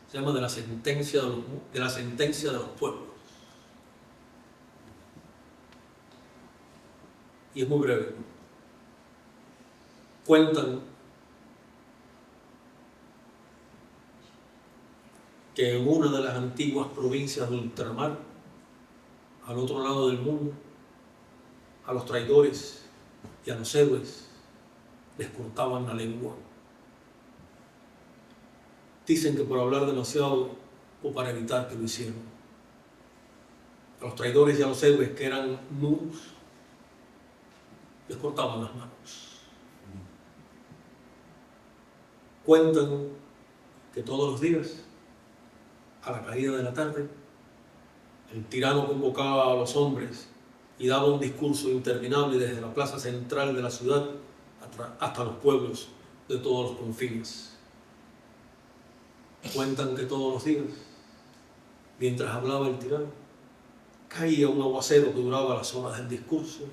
se llama de la sentencia de los pueblos. Y es muy breve. Cuentan que en una de las antiguas provincias de ultramar, al otro lado del mundo, a los traidores y a los héroes les cortaban la lengua. Dicen que por hablar demasiado o para evitar que lo hicieran. A los traidores y a los héroes que eran nudos les cortaban las manos. Cuentan que todos los días, a la caída de la tarde, el tirano convocaba a los hombres y daba un discurso interminable desde la plaza central de la ciudad hasta los pueblos de todos los confines. Cuentan que todos los días, mientras hablaba el tirano, caía un aguacero que duraba las horas del discurso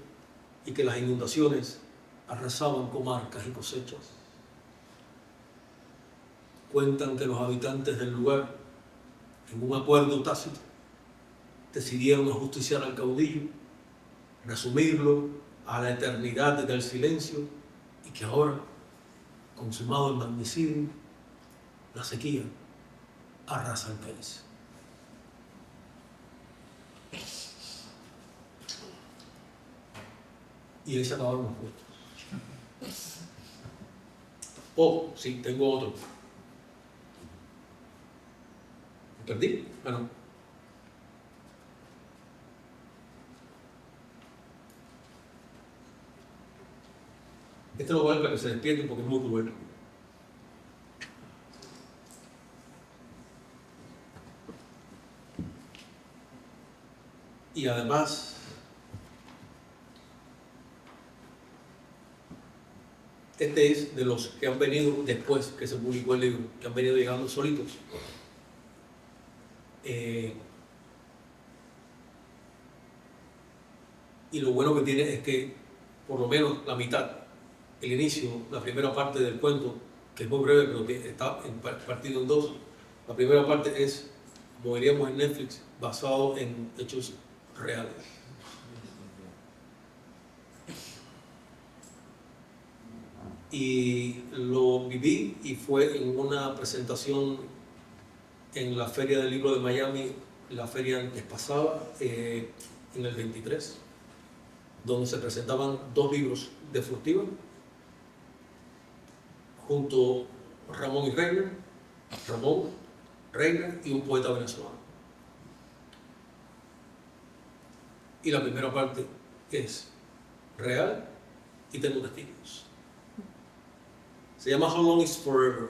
y que las inundaciones arrasaban comarcas y cosechas. Cuentan que los habitantes del lugar, en un acuerdo tácito, decidieron ajusticiar al caudillo, resumirlo a la eternidad del silencio, y que ahora, consumado el magnicidio, la sequía arrasa el país. Y ahí se acabaron los cuentos. Oh, sí, tengo otro. ¿Me perdí? Bueno. Este lo voy a ver para que se despierten porque es muy bueno. Y además, este es de los que han venido después que se publicó el libro, que han venido llegando solitos. Y lo bueno que tiene es que por lo menos la mitad, el inicio, la primera parte del cuento, que es muy breve pero que está partido en dos. La primera parte es, como diríamos en Netflix, basado en hechos reales. Y lo viví y fue en una presentación en la Feria del Libro de Miami, la feria antes pasada, en el 23, donde se presentaban 2 libros de Fructiva, junto a Ramón Reina y un poeta venezolano. Y la primera parte es real y tengo testigos. Se llama How Long is Forever?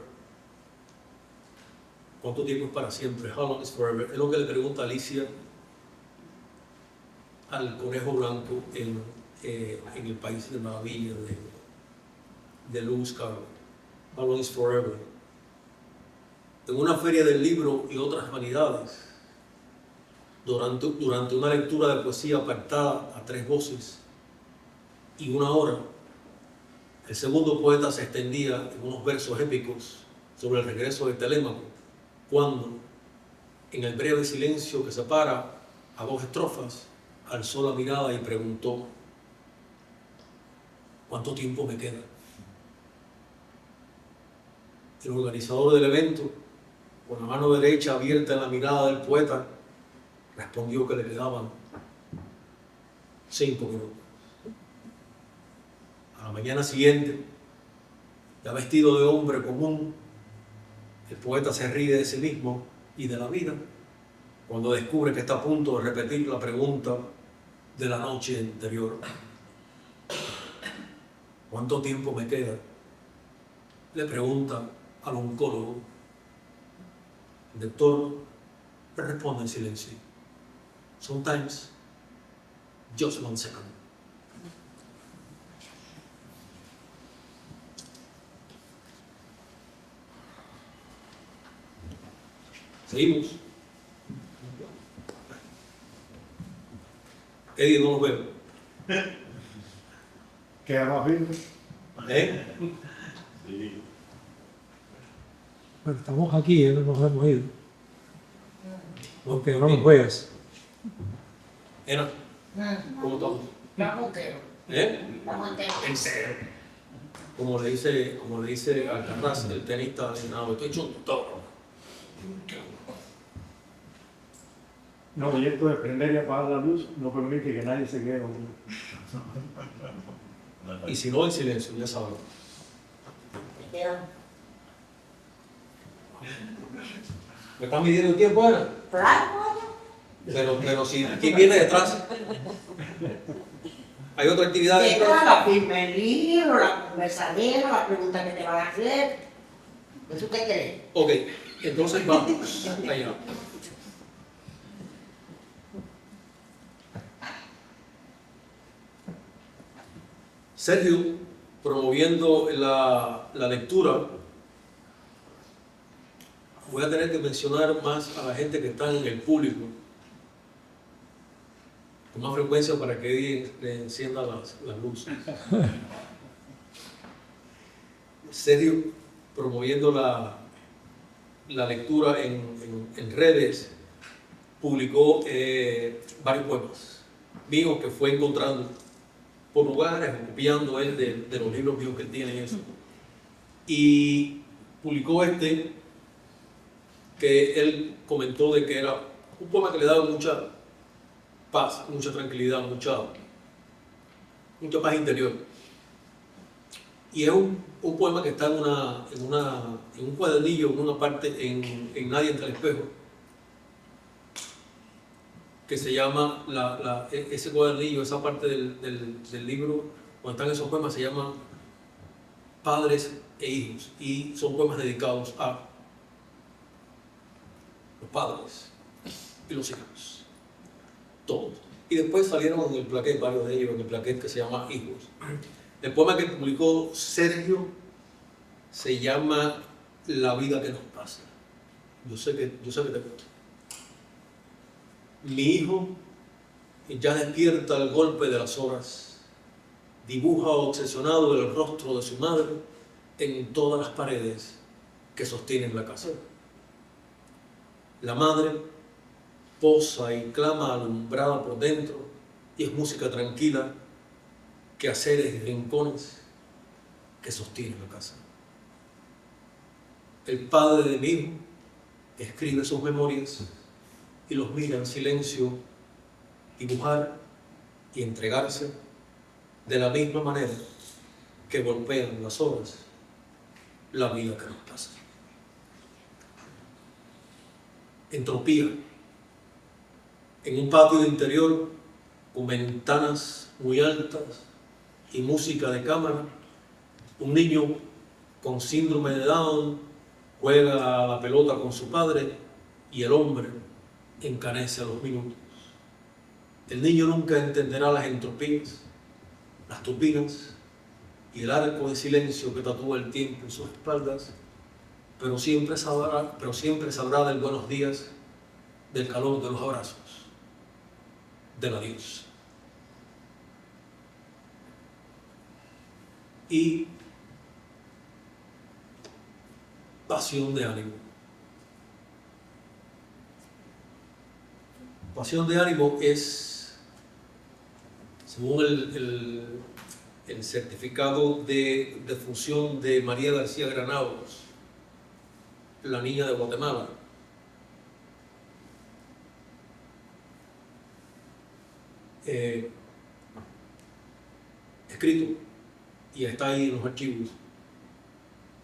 ¿Cuánto tiempo es para siempre? How long is forever? Es lo que le pregunta Alicia al conejo blanco en el país de maravilla de Lewis Carroll. How long is forever? En una feria del libro y otras vanidades, durante una lectura de poesía pactada a 3 voces y 1 hora, el segundo poeta se extendía en unos versos épicos sobre el regreso de Telémaco, cuando, en el breve silencio que separa a 2 estrofas, alzó la mirada y preguntó: ¿cuánto tiempo me queda? El organizador del evento, con la mano derecha abierta en la mirada del poeta, respondió que le quedaban 5 minutos. A la mañana siguiente, ya vestido de hombre común, el poeta se ríe de sí mismo y de la vida cuando descubre que está a punto de repetir la pregunta de la noche anterior. ¿Cuánto tiempo me queda?, le pregunta al oncólogo. El doctor le responde en silencio: sometimes just 1 second. Seguimos. Eddie, no los veo. Queda más firme. ¿Eh? Bueno, estamos aquí, no nos hemos ido. Aunque no nos veas. Era, ¿cómo estamos? Vamos entero. ¿Eh? Vamos entero. En serio. Como le dice Alcaraz, el tenista, no, estoy hecho todo. No, y esto de prender y apagar la luz no permite que nadie se quede dormido. Y si no, en silencio, ya saben. Me quedan. ¿Me están midiendo el tiempo, Ana? Claro, Pero si, ¿quién viene detrás? ¿Hay otra actividad te detrás? queda la firma el libro, la conversadera, la pregunta que te van a hacer. ¿Eso qué crees? Ok, entonces vamos allá. Sergio, promoviendo la lectura, voy a tener que mencionar más a la gente que está en el público, con más frecuencia para que le encienda las luces. Sergio, promoviendo la lectura en redes, publicó varios poemas míos que fue encontrando por lugares, copiando él de los libros míos que él tiene y eso. Y publicó este, que él comentó de que era un poema que le daba mucha paz, mucha tranquilidad, mucha paz interior. Y es un poema que está en un cuadernillo, en una parte, en Nadie entre el espejo, que se llama, ese cuadernillo, esa parte del libro, donde están esos poemas, se llama Padres e Hijos, y son poemas dedicados a los padres y los hijos, todos. Y después salieron en el plaquet, varios de ellos, en el plaquet que se llama Hijos. El poema que publicó Sergio se llama La vida que nos pasa. Yo sé que te gusta. Mi hijo ya despierta al golpe de las horas, dibuja obsesionado el rostro de su madre en todas las paredes que sostienen la casa. La madre posa y clama alumbrada por dentro, y es música tranquila, quehaceres y rincones que sostienen la casa. El padre de mi hijo escribe sus memorias y los mira en silencio, dibujar y entregarse de la misma manera que golpean las horas la vida que nos pasa. Entropía. En un patio interior con ventanas muy altas y música de cámara, un niño con síndrome de Down juega a la pelota con su padre y el hombre encanece a los minutos. El niño nunca entenderá las entropías, las turbinas y el arco de silencio que tatúa el tiempo en sus espaldas, pero siempre sabrá del buenos días, del calor de los abrazos de la diosa. Y pasión de ánimo. Pasión de ánimo es, según el certificado de defunción de María García Granados, la niña de Guatemala, escrito y está ahí en los archivos.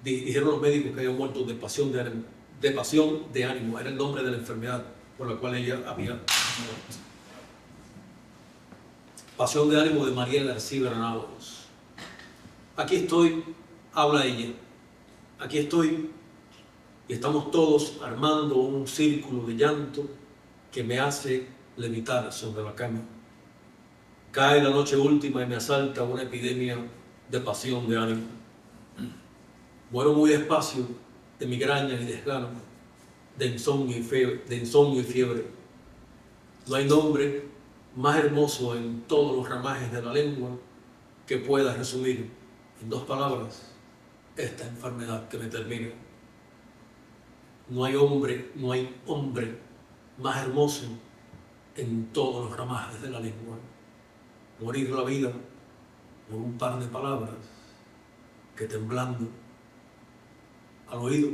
Dijeron los médicos que había muerto de pasión de ánimo. De pasión de ánimo era el nombre de la enfermedad por la cual ella había muerto. Pasión de ánimo de María García Granados. Aquí estoy, habla ella. Aquí estoy y estamos todos armando un círculo de llanto que me hace levitar sobre la cama. Cae la noche última y me asalta una epidemia de pasión de ánimo. Muero muy despacio de migraña y desgano, de insomnio y fiebre. No hay nombre más hermoso en todos los ramajes de la lengua que pueda resumir en 2 palabras esta enfermedad que me termina. No hay hombre más hermoso en todos los ramajes de la lengua. Morir la vida por un par de palabras que temblando al oído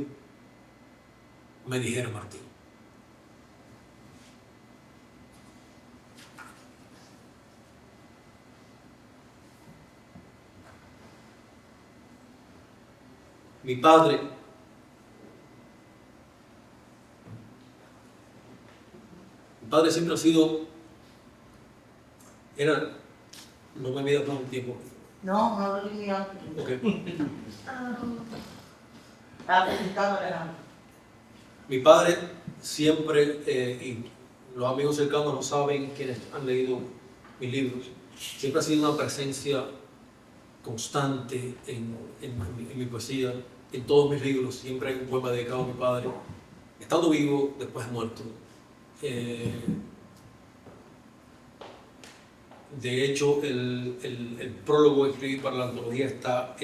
me dijera Martín. Mi padre siempre ha sido, no me midas más un tiempo. No, no lo diría. Okay. Estaba presentando la... Mi padre siempre, y los amigos cercanos lo saben, quienes han leído mis libros, siempre ha sido una presencia constante en mi poesía, en todos mis libros. Siempre hay un poema dedicado a mi padre, estando vivo, después muerto. De hecho, el prólogo que escribí para la antología está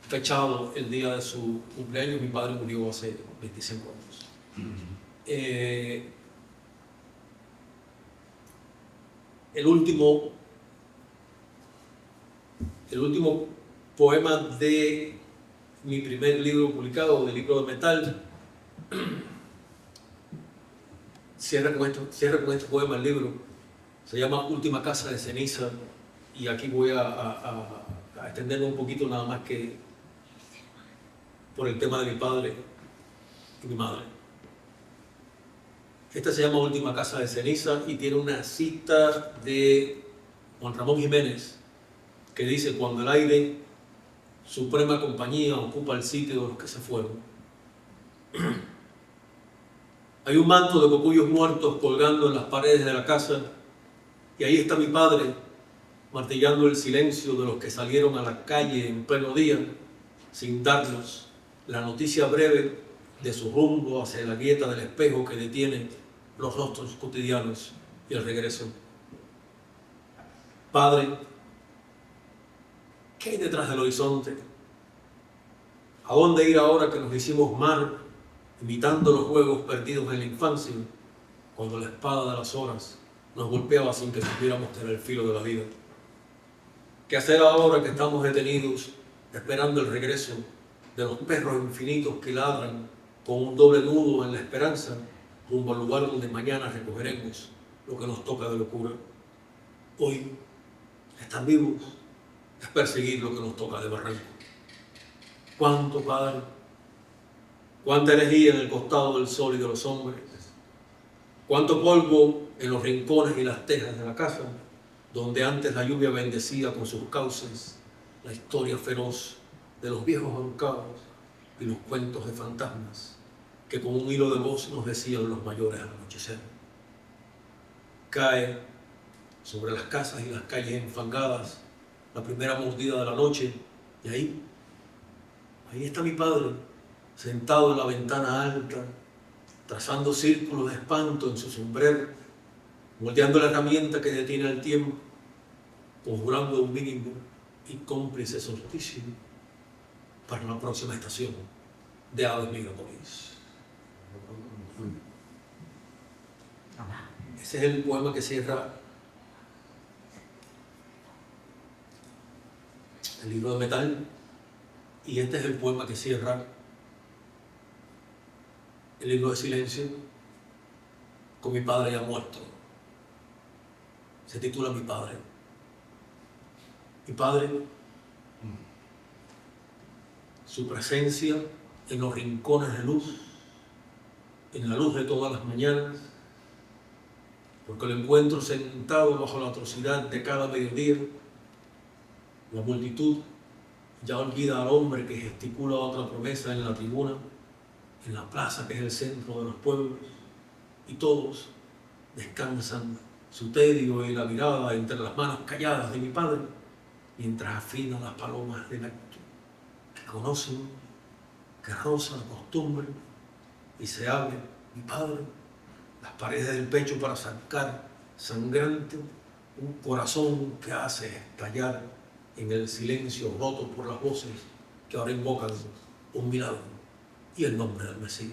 fechado el día de su cumpleaños. Mi padre murió hace 25 años. El último poema de mi primer libro publicado, del Libro de Metal, cierra con este poema el libro. Se llama Última Casa de Ceniza, y aquí voy a extenderme un poquito nada más que por el tema de mi padre y mi madre. Esta se llama Última Casa de Ceniza y tiene una cita de Juan Ramón Jiménez que dice: cuando el aire, suprema compañía, ocupa el sitio de los que se fueron. Hay un manto de cocuyos muertos colgando en las paredes de la casa, y ahí está mi padre martillando el silencio de los que salieron a la calle en pleno día sin darnos la noticia breve de su rumbo hacia la grieta del espejo que detiene los rostros cotidianos y el regreso. Padre, ¿qué hay detrás del horizonte? ¿A dónde ir ahora que nos hicimos mar, imitando los juegos perdidos en la infancia, cuando la espada de las horas nos golpeaba sin que supiéramos tener el filo de la vida? ¿Qué hacer ahora que estamos detenidos, esperando el regreso de los perros infinitos que ladran con un doble nudo en la esperanza, rumbo al lugar donde mañana recogeremos lo que nos toca de locura? Hoy, estar vivos es perseguir lo que nos toca de barranco. ¿Cuánto, Padre? ¿Cuánta herejía en el costado del sol y de los hombres? ¿Cuánto polvo en los rincones y las tejas de la casa, donde antes la lluvia bendecía con sus cauces la historia feroz de los viejos ahorcados y los cuentos de fantasmas que con un hilo de voz nos decían los mayores al anochecer? Cae sobre las casas y las calles enfangadas la primera mordida de la noche, y ahí está mi padre, sentado en la ventana alta, trazando círculos de espanto en su sombrero, moldeando la herramienta que detiene el tiempo, conjurando un mínimo y cómplice solsticio para la próxima estación de aves migratorias. Ese es el poema que cierra el libro de metal, y este es el poema que cierra el libro de silencio con Mi padre ya muerto. Se titula Mi padre. Mi padre, su presencia en los rincones de luz, en la luz de todas las mañanas, porque lo encuentro sentado bajo la atrocidad de cada mediodía. La multitud ya olvida al hombre que gesticula otra promesa en la tribuna, en la plaza que es el centro de los pueblos, y todos descansan su tedio y la mirada entre las manos calladas de mi padre, mientras afinan las palomas del acto, que conocen, que rozan la costumbre, y se abre mi padre las paredes del pecho para sacar sangrante un corazón que hace estallar en el silencio roto por las voces que ahora invocan un milagro y el nombre del Mesías.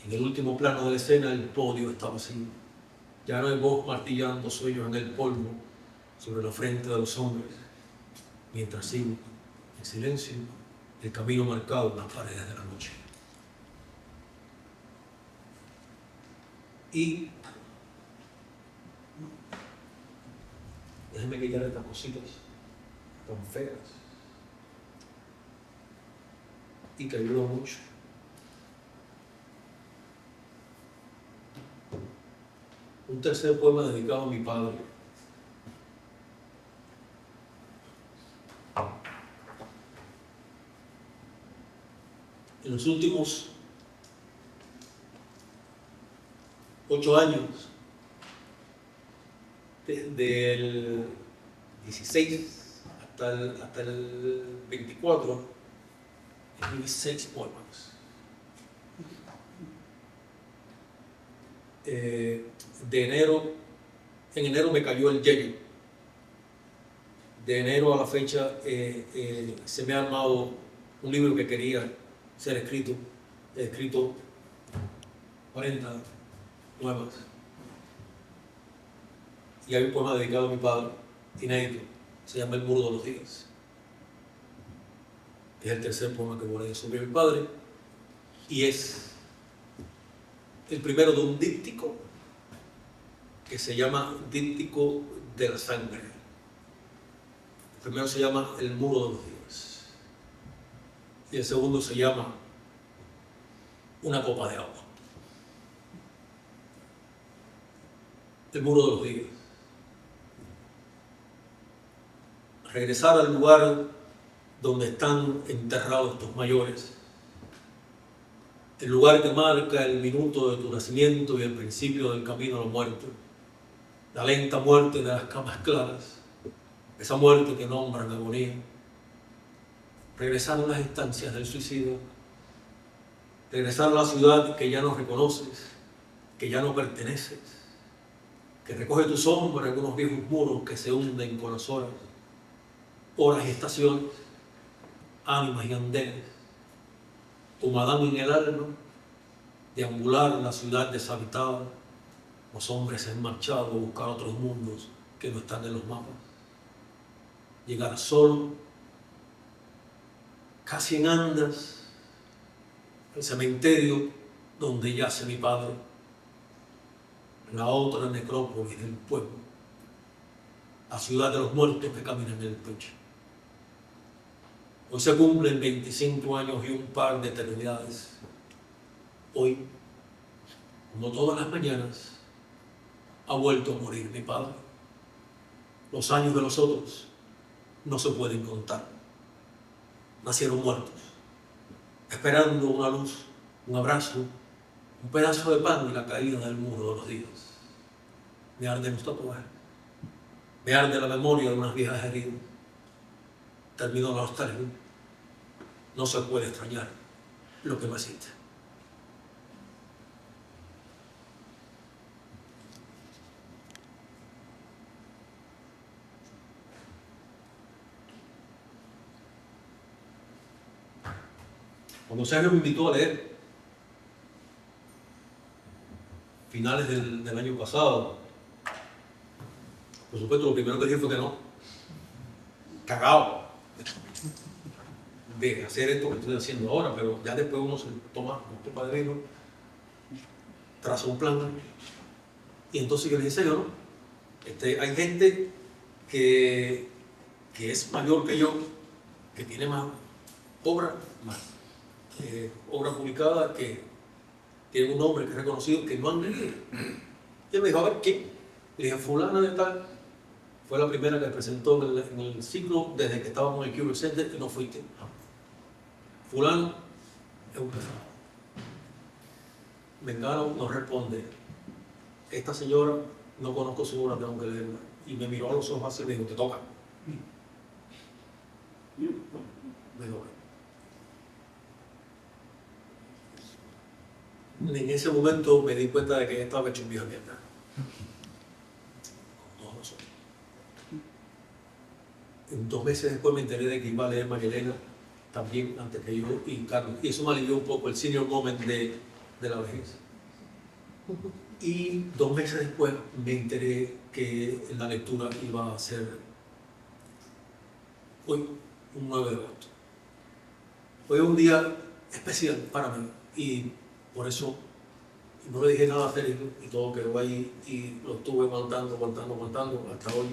En el último plano de la escena el podio está vacío. Ya no hay voz martillando sueños en el polvo sobre la frente de los hombres, mientras sigo en silencio el camino marcado en las paredes de la noche. Y déjenme quitar estas cositas tan feas y que ayudan mucho. Un tercer poema dedicado a mi padre. En los últimos 8 años, desde el 16 hasta el 24, escribí 6 poemas. En enero me cayó el yello. De enero a la fecha se me ha armado un libro que quería ser escrito. He escrito 40 poemas. Y hay un poema dedicado a mi padre, inédito, se llama El muro de los días. Es el tercer poema que voy a leer sobre mi padre y es el primero de un díptico que se llama Díptico de la Sangre. El primero se llama El muro de los días y el segundo se llama Una copa de agua. El muro de los días. Regresar al lugar donde están enterrados tus mayores, el lugar que marca el minuto de tu nacimiento y el principio del camino a la muerte, la lenta muerte de las camas claras, esa muerte que nombran agonía. Regresar a las estancias del suicidio, regresar a la ciudad que ya no reconoces, que ya no perteneces, que recoge tu sombra en unos viejos muros que se hunden con las horas y estaciones, ánimas y andenes, como Adán en el alma, deambular la ciudad deshabitada. Los hombres se han marchado a buscar otros mundos que no están en los mapas. Llegar solo, casi en andas, al cementerio donde yace mi padre, la otra necrópolis del pueblo, la ciudad de los muertos que caminan en el pecho. Hoy se cumplen 25 años y un par de eternidades. Hoy, como todas las mañanas, ha vuelto a morir mi padre. Los años de los otros no se pueden contar. Nacieron muertos, esperando una luz, un abrazo, un pedazo de pan y la caída del muro de los días. Me arden los tatuajes, me arde la memoria de unas viejas heridas. Terminó la nostalgia. No se puede extrañar lo que me existe. Cuando Sergio me invitó a leer, finales del año pasado, por supuesto lo primero que dije fue que no, cagado de hacer esto que estoy haciendo ahora, pero ya después uno se toma un padrino, traza un plan, y entonces yo le dije, Sergio, ¿no? Hay gente que es mayor que yo, que tiene más obra publicada, que tiene un nombre que es reconocido, que no han leído. Y él me dijo, a ver, ¿quién? Le dije, fulana de tal, fue la primera que presentó en el ciclo desde que estábamos en el Curie Center, y no fuiste. Fulano es un pesado. Mengano no responde. Esta señora, no conozco su obra, tengo que leerla. Y me miró a los ojos así y me dijo, te toca. Me dijo, en ese momento me di cuenta de que ella estaba hecho un viejo mierda. Con todos nosotros. 2 meses después me enteré de que iba a leer María Elena, también antes que yo y Carlos. Y eso me alivió un poco el senior moment de la vejez. Y 2 meses después me enteré que la lectura iba a ser hoy, un 9 de agosto. Hoy es un día especial para mí y por eso no le dije nada a Félix y todo quedó ahí y lo estuve aguantando hasta hoy,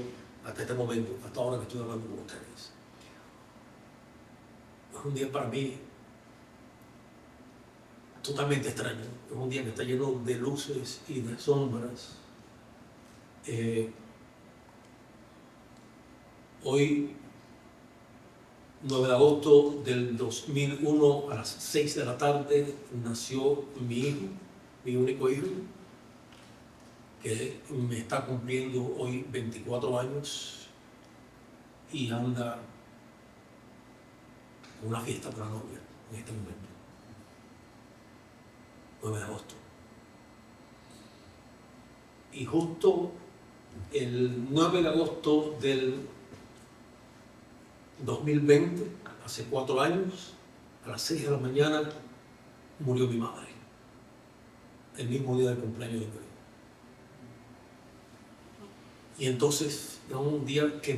hasta este momento, hasta ahora que estoy hablando con ustedes. Es un día para mí totalmente extraño. Es un día que está lleno de luces y de sombras. Hoy, 9 de agosto del 2001, a las 6 de la tarde, nació mi hijo, mi único hijo, que me está cumpliendo hoy 24 años y anda en una fiesta para la novia en este momento. 9 de agosto. Y justo el 9 de agosto del 2020, hace 4 años, a las 6 de la mañana, murió mi madre. El mismo día del cumpleaños de mi hijo. Y entonces es un día que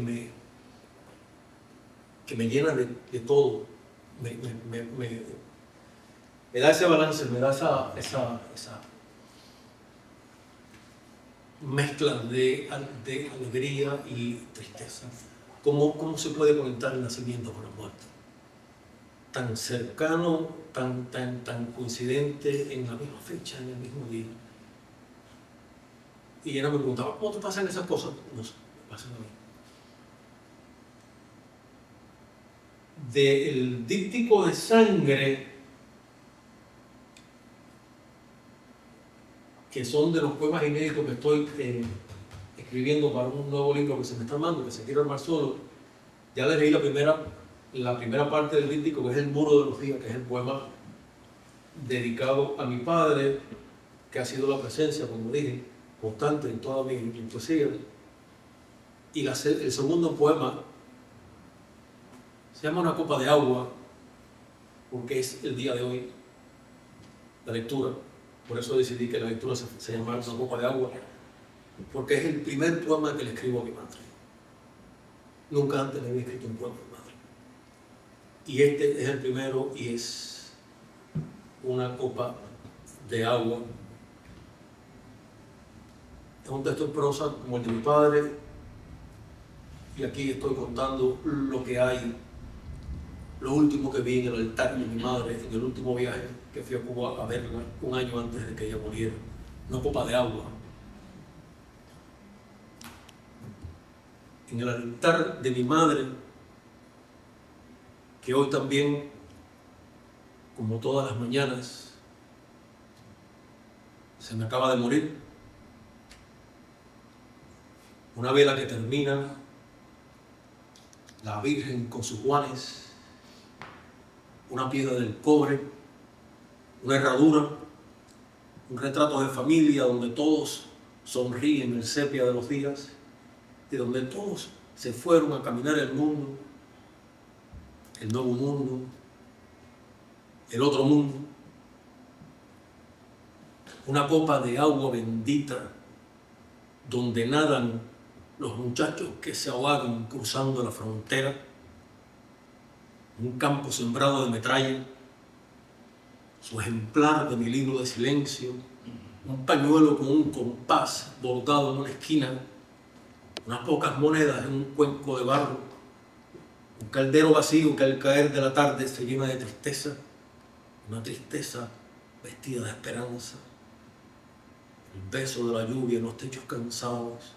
me llena de todo. Me da ese balance, me da esa mezcla de alegría y tristeza. ¿Cómo se puede conectar el nacimiento con la muerte? Tan cercano, tan coincidente en la misma fecha, en el mismo día. Y ella me preguntaba, ¿cómo te pasan esas cosas? No sé, me pasan a mí. Del díptico de sangre, que son de los poemas inéditos que estoy escribiendo para un nuevo libro que se me está armando, que se quiere armar solo. Ya le leí la primera parte del díptico, que es El Muro de los Días, que es el poema dedicado a mi padre, que ha sido la presencia, como dije, constante en toda mi poesía. Y el segundo poema se llama Una copa de agua, porque es el día de hoy, la lectura. Por eso decidí que la lectura se llamara Una copa de agua, porque es el primer poema que le escribo a mi madre. Nunca antes le había escrito un poema a mi madre. Y este es el primero y es una copa de agua. Es un texto en prosa como el de mi padre, y aquí estoy contando lo que hay, lo último que vi en el altar de mi madre en el último viaje que fui a Cuba a verla un año antes de que ella muriera. Una copa de agua. En el altar de mi madre, que hoy también, como todas las mañanas, se me acaba de morir. Una vela que termina, la Virgen con sus guanes, una piedra del cobre, una herradura, un retrato de familia donde todos sonríen el sepia de los días y donde todos se fueron a caminar el mundo, el nuevo mundo, el otro mundo, una copa de agua bendita donde nadan los muchachos que se ahogan cruzando la frontera, un campo sembrado de metralla, su ejemplar de mi libro de silencio, un pañuelo con un compás bordado en una esquina, unas pocas monedas en un cuenco de barro, un caldero vacío que al caer de la tarde se llena de tristeza, una tristeza vestida de esperanza, el beso de la lluvia en los techos cansados,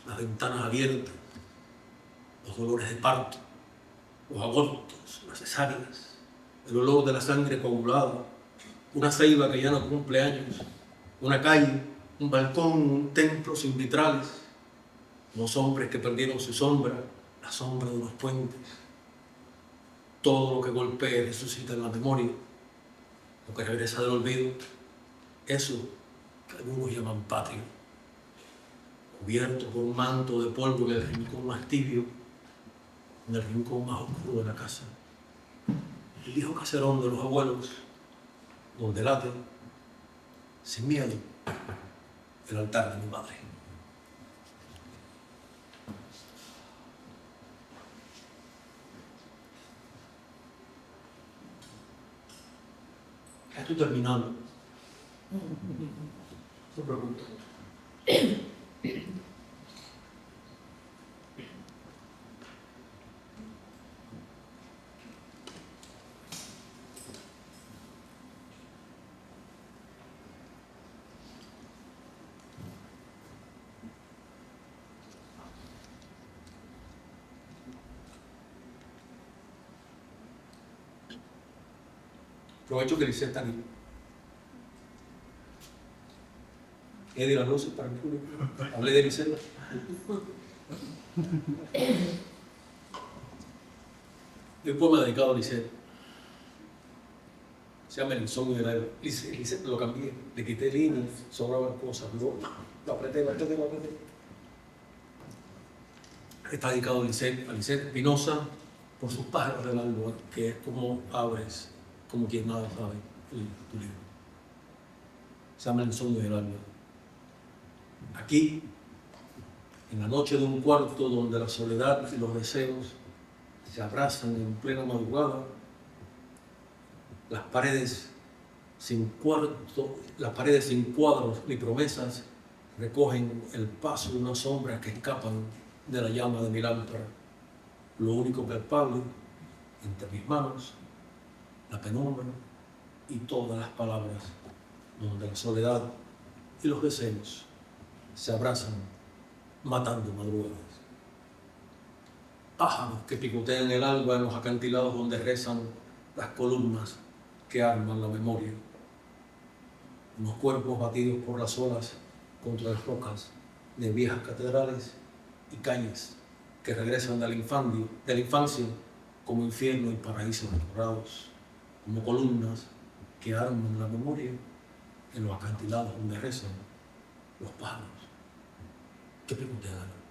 las ventanas abiertas, los dolores de parto, los abortos, las cesáreas, el olor de la sangre coagulada, una ceiba que ya no cumple años, una calle, un balcón, un templo sin vitrales, unos hombres que perdieron su sombra, la sombra de unos puentes. Todo lo que golpea y resucita en la memoria, lo que regresa del olvido, eso que algunos llaman patria, cubierto por un manto de polvo en el rincón más tibio, en el rincón más oscuro de la casa. El viejo caserón de los abuelos, donde late, sin miedo, el altar de mi madre. Ya estoy terminando. No se preocupe. Aprovecho que Lisette está aquí. Eddie las luces para el público. Hablé de Lisette. El poema dedicado a Lisette se llama El insomnio del aire. Lisette lo cambié, le quité líneas, sobraban cosas, lo apreté. Está dedicado a Lisette Espinosa por sus pájaros del alba, que es como aves, como quien nada sabe, tu libro. Se llama El insomnio del alma. Aquí, en la noche de un cuarto donde la soledad y los deseos se abrazan en plena madrugada, las paredes sin cuadros ni promesas recogen el paso de unas sombras que escapan de la llama de mi lámpara. Lo único palpable entre mis manos, la penumbra y todas las palabras, donde la soledad y los deseos se abrazan matando madrugadas. Pájaros que picotean el alba en los acantilados donde rezan las columnas que arman la memoria. Unos cuerpos batidos por las olas contra las rocas de viejas catedrales y calles que regresan de la infancia como infierno y paraísos restaurados, como columnas que arman la memoria en los acantilados donde rezan los pájaros que picotean.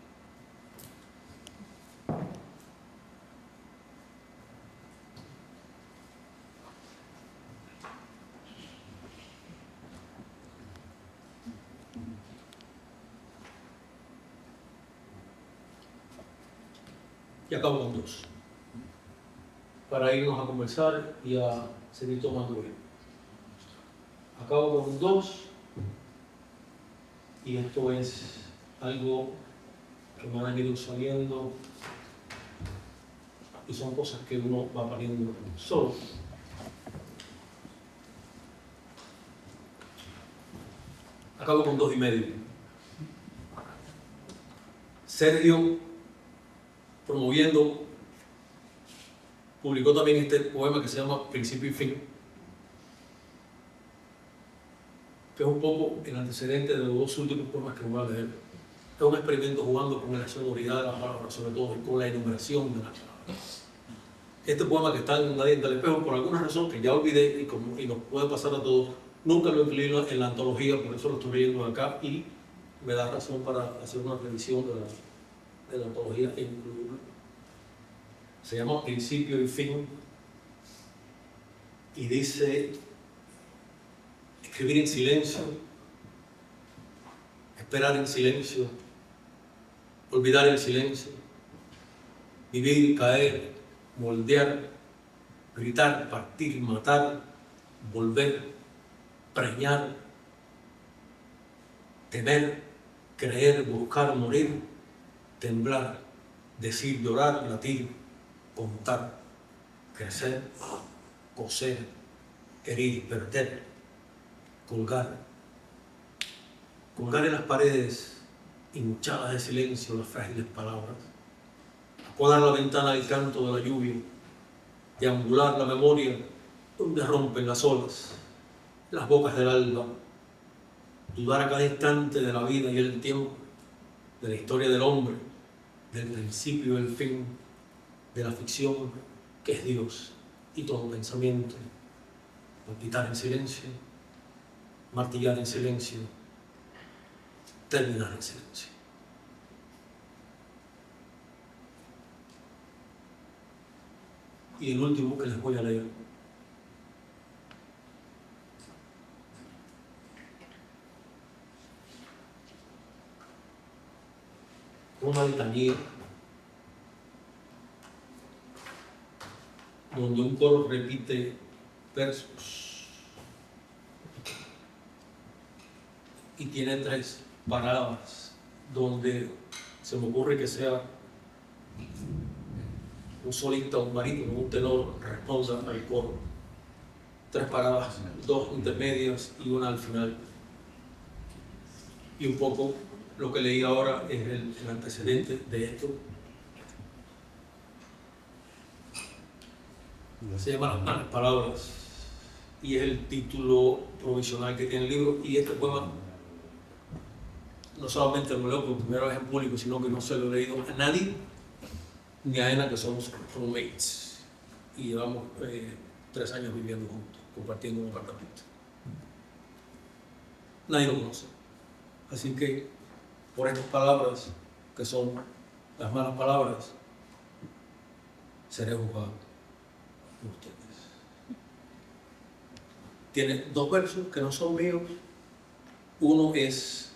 Y acabo con dos, para irnos a conversar y a seguir tomando bien. Acabo con dos, y esto es algo que me han ido saliendo y son cosas que uno va pariendo solo. Acabo con 2,5. Sergio, promoviendo, publicó también este poema que se llama Principio y Fin, que es un poco el antecedente de los dos últimos poemas que voy a leer. Es un experimento jugando con la sonoridad de las palabras, sobre todo, y con la enumeración de las palabras. Este poema que está en Nadie del Espejo, por alguna razón que ya olvidé y nos puede pasar a todos, nunca lo incluí en la antología, por eso lo estoy leyendo acá y me da razón para hacer una revisión de la antología e incluirlo. Se llama Principio y Fin. y dice: escribir en silencio, esperar en silencio, olvidar el silencio, vivir, caer, moldear, gritar, partir, matar, volver, preñar, temer, creer, buscar, morir, temblar, decir, llorar, latir, contar, crecer, coser, herir, perder, colgar. Colgar en las paredes hinchadas de silencio las frágiles palabras. Acodar la ventana al canto de la lluvia. Deambular la memoria donde rompen las olas, las bocas del alba. Dudar a cada instante de la vida y el tiempo, de la historia del hombre, del principio y el fin, de la ficción que es Dios y todo pensamiento. Palpitar en silencio, martillar en silencio, terminar en silencio. Y el último que les voy a leer. Una litanía donde un coro repite versos y tiene 3 palabras donde se me ocurre que sea un solista, un barítono, un tenor responda al coro. 3 paradas, 2 intermedias y una al final. Y un poco lo que leí ahora es el antecedente de esto. Se llama Las malas palabras y es el título provisional que tiene el libro. Y este poema no solamente lo leo por primera vez en público, sino que no se lo he leído a nadie ni a Ena, que somos roommates y llevamos 3 años viviendo juntos, compartiendo un apartamento. Nadie lo conoce. Así que por estas palabras, que son las malas palabras, seré juzgado por ustedes. Tiene 2 versos que no son míos. Uno es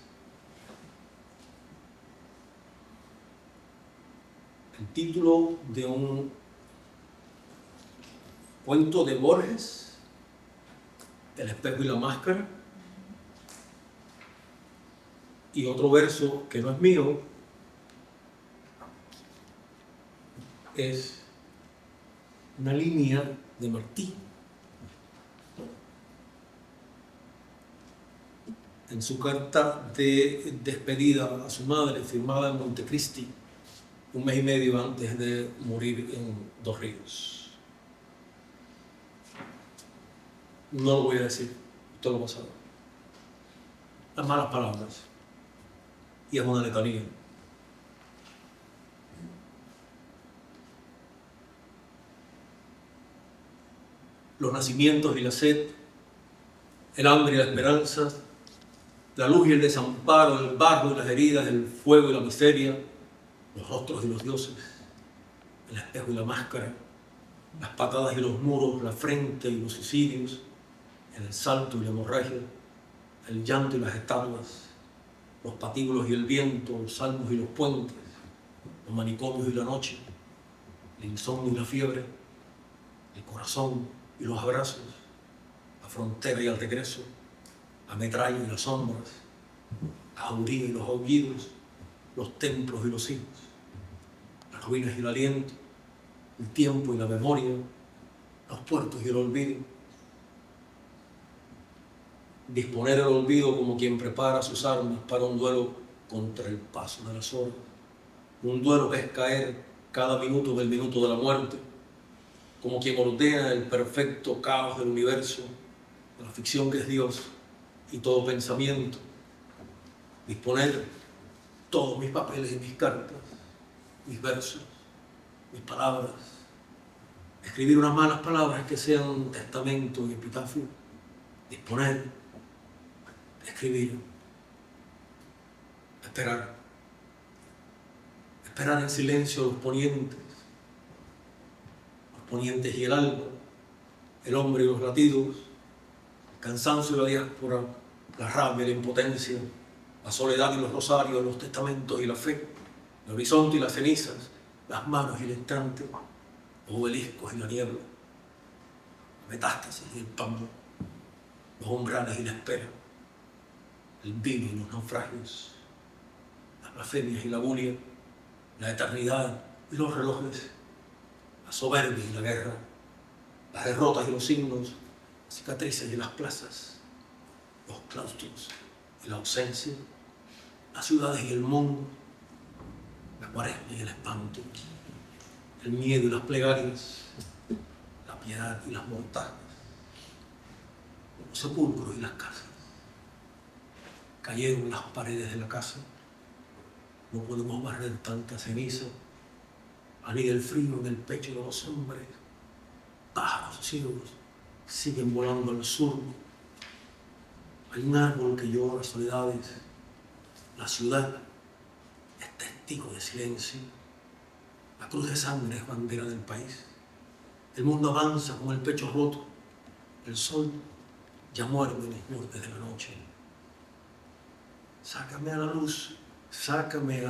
el título de un cuento de Borges, El espejo y la máscara, y otro verso que no es mío es una línea de Martí en su carta de despedida a su madre, firmada en Montecristi 1 mes y medio antes de morir en Dos Ríos. No lo voy a decir, esto lo pasado. Las malas palabras. Y es una letanía. Los nacimientos y la sed, el hambre y la esperanza, la luz y el desamparo, el barro y las heridas, el fuego y la miseria, los rostros y los dioses, el espejo y la máscara, las patadas y los muros, la frente y los suicidios, el salto y la hemorragia, el llanto y las estatuas, los patíbulos y el viento, los salmos y los puentes, los manicomios y la noche, el insomnio y la fiebre, el corazón y los abrazos, la frontera y el regreso, la metralla y las sombras, la jauría y los aullidos, los templos y los hijos, las ruinas y el aliento, el tiempo y la memoria, los puertos y el olvido. Disponer el olvido como quien prepara sus armas para un duelo contra el paso de las horas. Un duelo que es caer cada minuto del minuto de la muerte, como quien ordena el perfecto caos del universo, de la ficción que es Dios y todo pensamiento. Disponer todos mis papeles y mis cartas, mis versos, mis palabras. Escribir unas malas palabras que sean testamento y epitafio. Disponer, escribir, esperar. Esperar en silencio los ponientes y el alba, el hombre y los latidos, el cansancio y la diáspora, la rabia y la impotencia, la soledad y los rosarios, los testamentos y la fe, el horizonte y las cenizas, las manos y el instante, los obeliscos y la niebla, la metástasis y el pan, los umbrales y la espera, el vino y los naufragios, las blasfemias y la bulia, la eternidad y los relojes, la soberbia y la guerra, las derrotas y los signos, las cicatrices y las plazas, los claustros y la ausencia, las ciudades y el mundo, la cuaresma y el espanto, el miedo y las plegarias, la piedad y las mortajas, los sepulcros y las casas. Cayeron las paredes de la casa, no podemos barrer tanta ceniza, anida el frío en el pecho de los hombres, pájaros ciegos siguen volando al sur, hay un árbol que llora soledades, la ciudad es testigo de silencio, la cruz de sangre es bandera del país, el mundo avanza con el pecho roto, el sol ya muerde en los bordes de la noche. Sácame a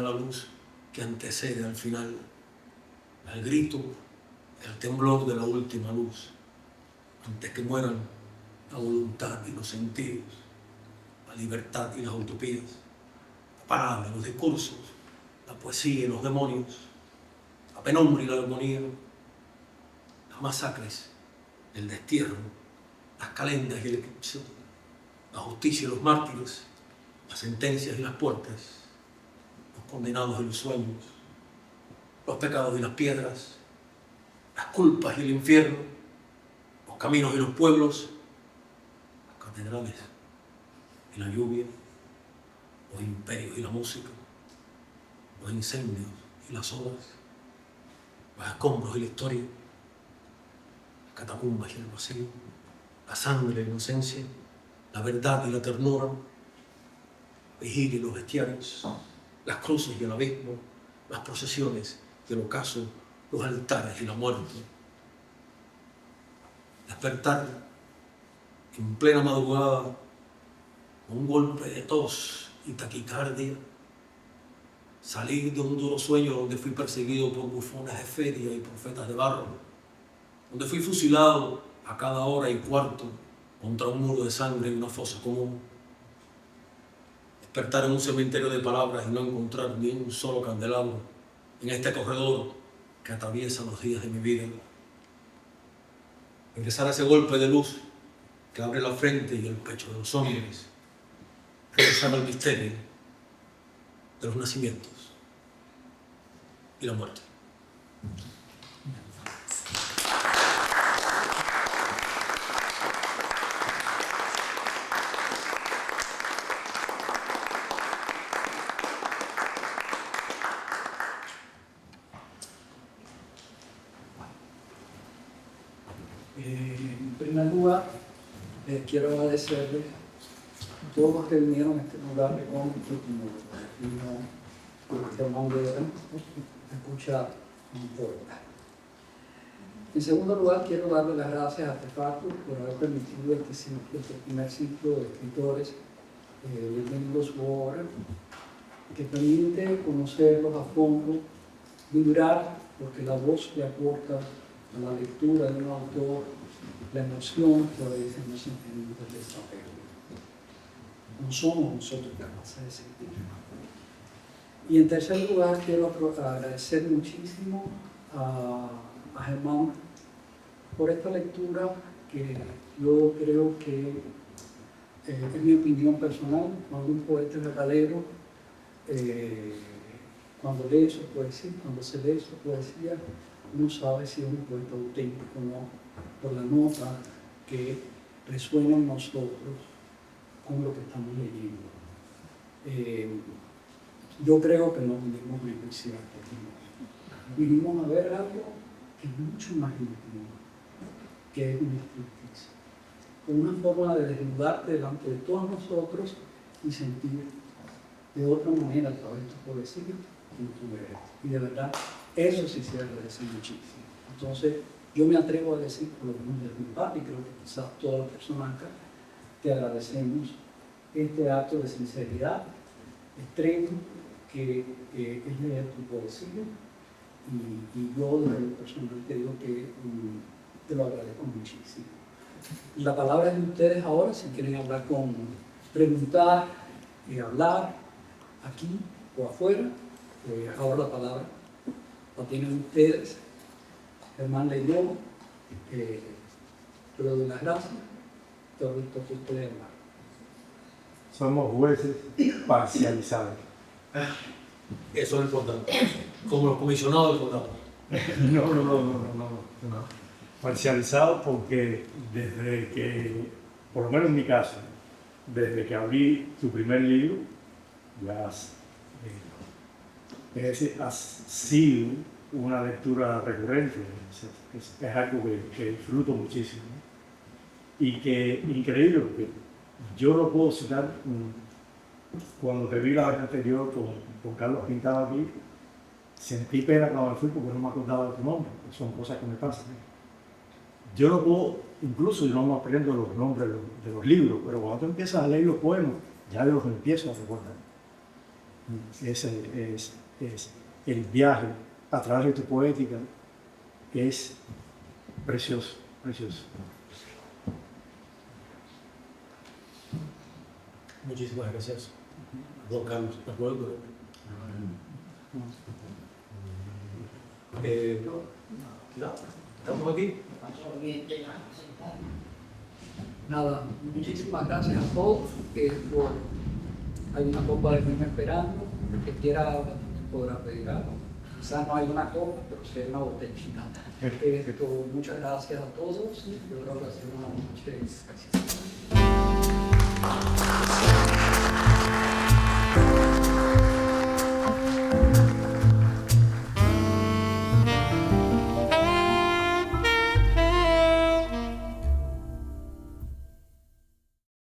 la luz que antecede al final, al grito, el temblor de la última luz, antes que mueran la voluntad y los sentidos, la libertad y las utopías, la palabra, los discursos, la poesía y los demonios, la penumbra y la armonía, las masacres, el destierro, las calendas y el eclipse, la justicia y los mártires, las sentencias y las puertas, los condenados y los sueños, los pecados y las piedras, las culpas y el infierno, los caminos y los pueblos, las catedrales y la lluvia, los imperios y la música, los incendios y las olas, los escombros y la historia, las catacumbas y el vacío, la sangre y la inocencia, la verdad y la ternura, vigilia y los bestiarios, las cruces y el abismo, las procesiones y el ocaso, los altares y la muerte. Despertar en plena madrugada con un golpe de tos y taquicardia, salir de un duro sueño donde fui perseguido por bufones de feria y profetas de barro, donde fui fusilado a cada hora y cuarto contra un muro de sangre y una fosa común. Despertar en un cementerio de palabras y no encontrar ni un solo candelabro en este corredor que atraviesa los días de mi vida. Regresar a ese golpe de luz que abre la frente y el pecho de los hombres. Regresar al misterio de los nacimientos y la muerte. En primer lugar, quiero agradecerles a todos los que vinieron a este lugar recóndito como Germán Guerra a escuchar un poeta. En segundo lugar, quiero darle las gracias a Artefacto por haber permitido este primer ciclo de escritores leyendo su obra, que permite conocerlos a fondo, vibrar, porque la voz le aporta a la lectura de un autor la emoción que a veces no sentimos del desapego. No somos nosotros capaces de sentir. Y en tercer lugar, quiero agradecer muchísimo a Germán por esta lectura que yo creo que es mi opinión personal. Cuando un poeta es verdadero, cuando lee su poesía, cuando se lee su poesía, uno sabe si es un poeta auténtico o no, por la nota que resuena en nosotros con lo que estamos leyendo. Yo creo que no vinimos a enjuiciar, vinimos a ver algo que es mucho más íntimo, que es una injusticia, una forma de desnudarte delante de todos nosotros y sentir de otra manera a través de tu poesía como tú eres. Y de verdad, eso sí se agradece muchísimo. Entonces, Yo me atrevo a decir, por lo menos de mi parte, y creo que quizás todas las personas acá, te agradecemos este acto de sinceridad extremo que es leer tu poesía. Y yo desde lo personal te digo que te lo agradezco muchísimo. La palabra es de ustedes ahora, si quieren hablar preguntar y hablar aquí o afuera, ahora la palabra la tienen ustedes. Germán leyó, te lo doy las gracias, te lo toca a ustedes hablar. Somos jueces parcializados. Eso es importante. Como los comisionados del condado. No. Parcializado porque desde que, por lo menos en mi caso, desde que abrí tu primer libro, ya has sido una lectura recurrente. Es algo que disfruto muchísimo. Y que increíble, porque yo lo puedo citar. Cuando te vi la vez anterior con Carlos Pintado aquí, sentí pena cuando me fui porque no me acordaba de tu nombre. Son cosas que me pasan. Yo no puedo, incluso yo no me aprendo los nombres de los libros, pero cuando tú empiezas a leer los poemas, ya los empiezo a recordar. Ese es el viaje a través de tu poética, que es precioso, precioso. Muchísimas gracias, don Carlos. ¿De acuerdo? ¿Estamos aquí? Nada, muchísimas gracias a todos. Hay una copa de vino esperando. El que quiera podrá pedir algo. Quizás no hay una copa, pero sí hay una botellita. Muchas gracias a todos. Yo creo que ha sido una noche.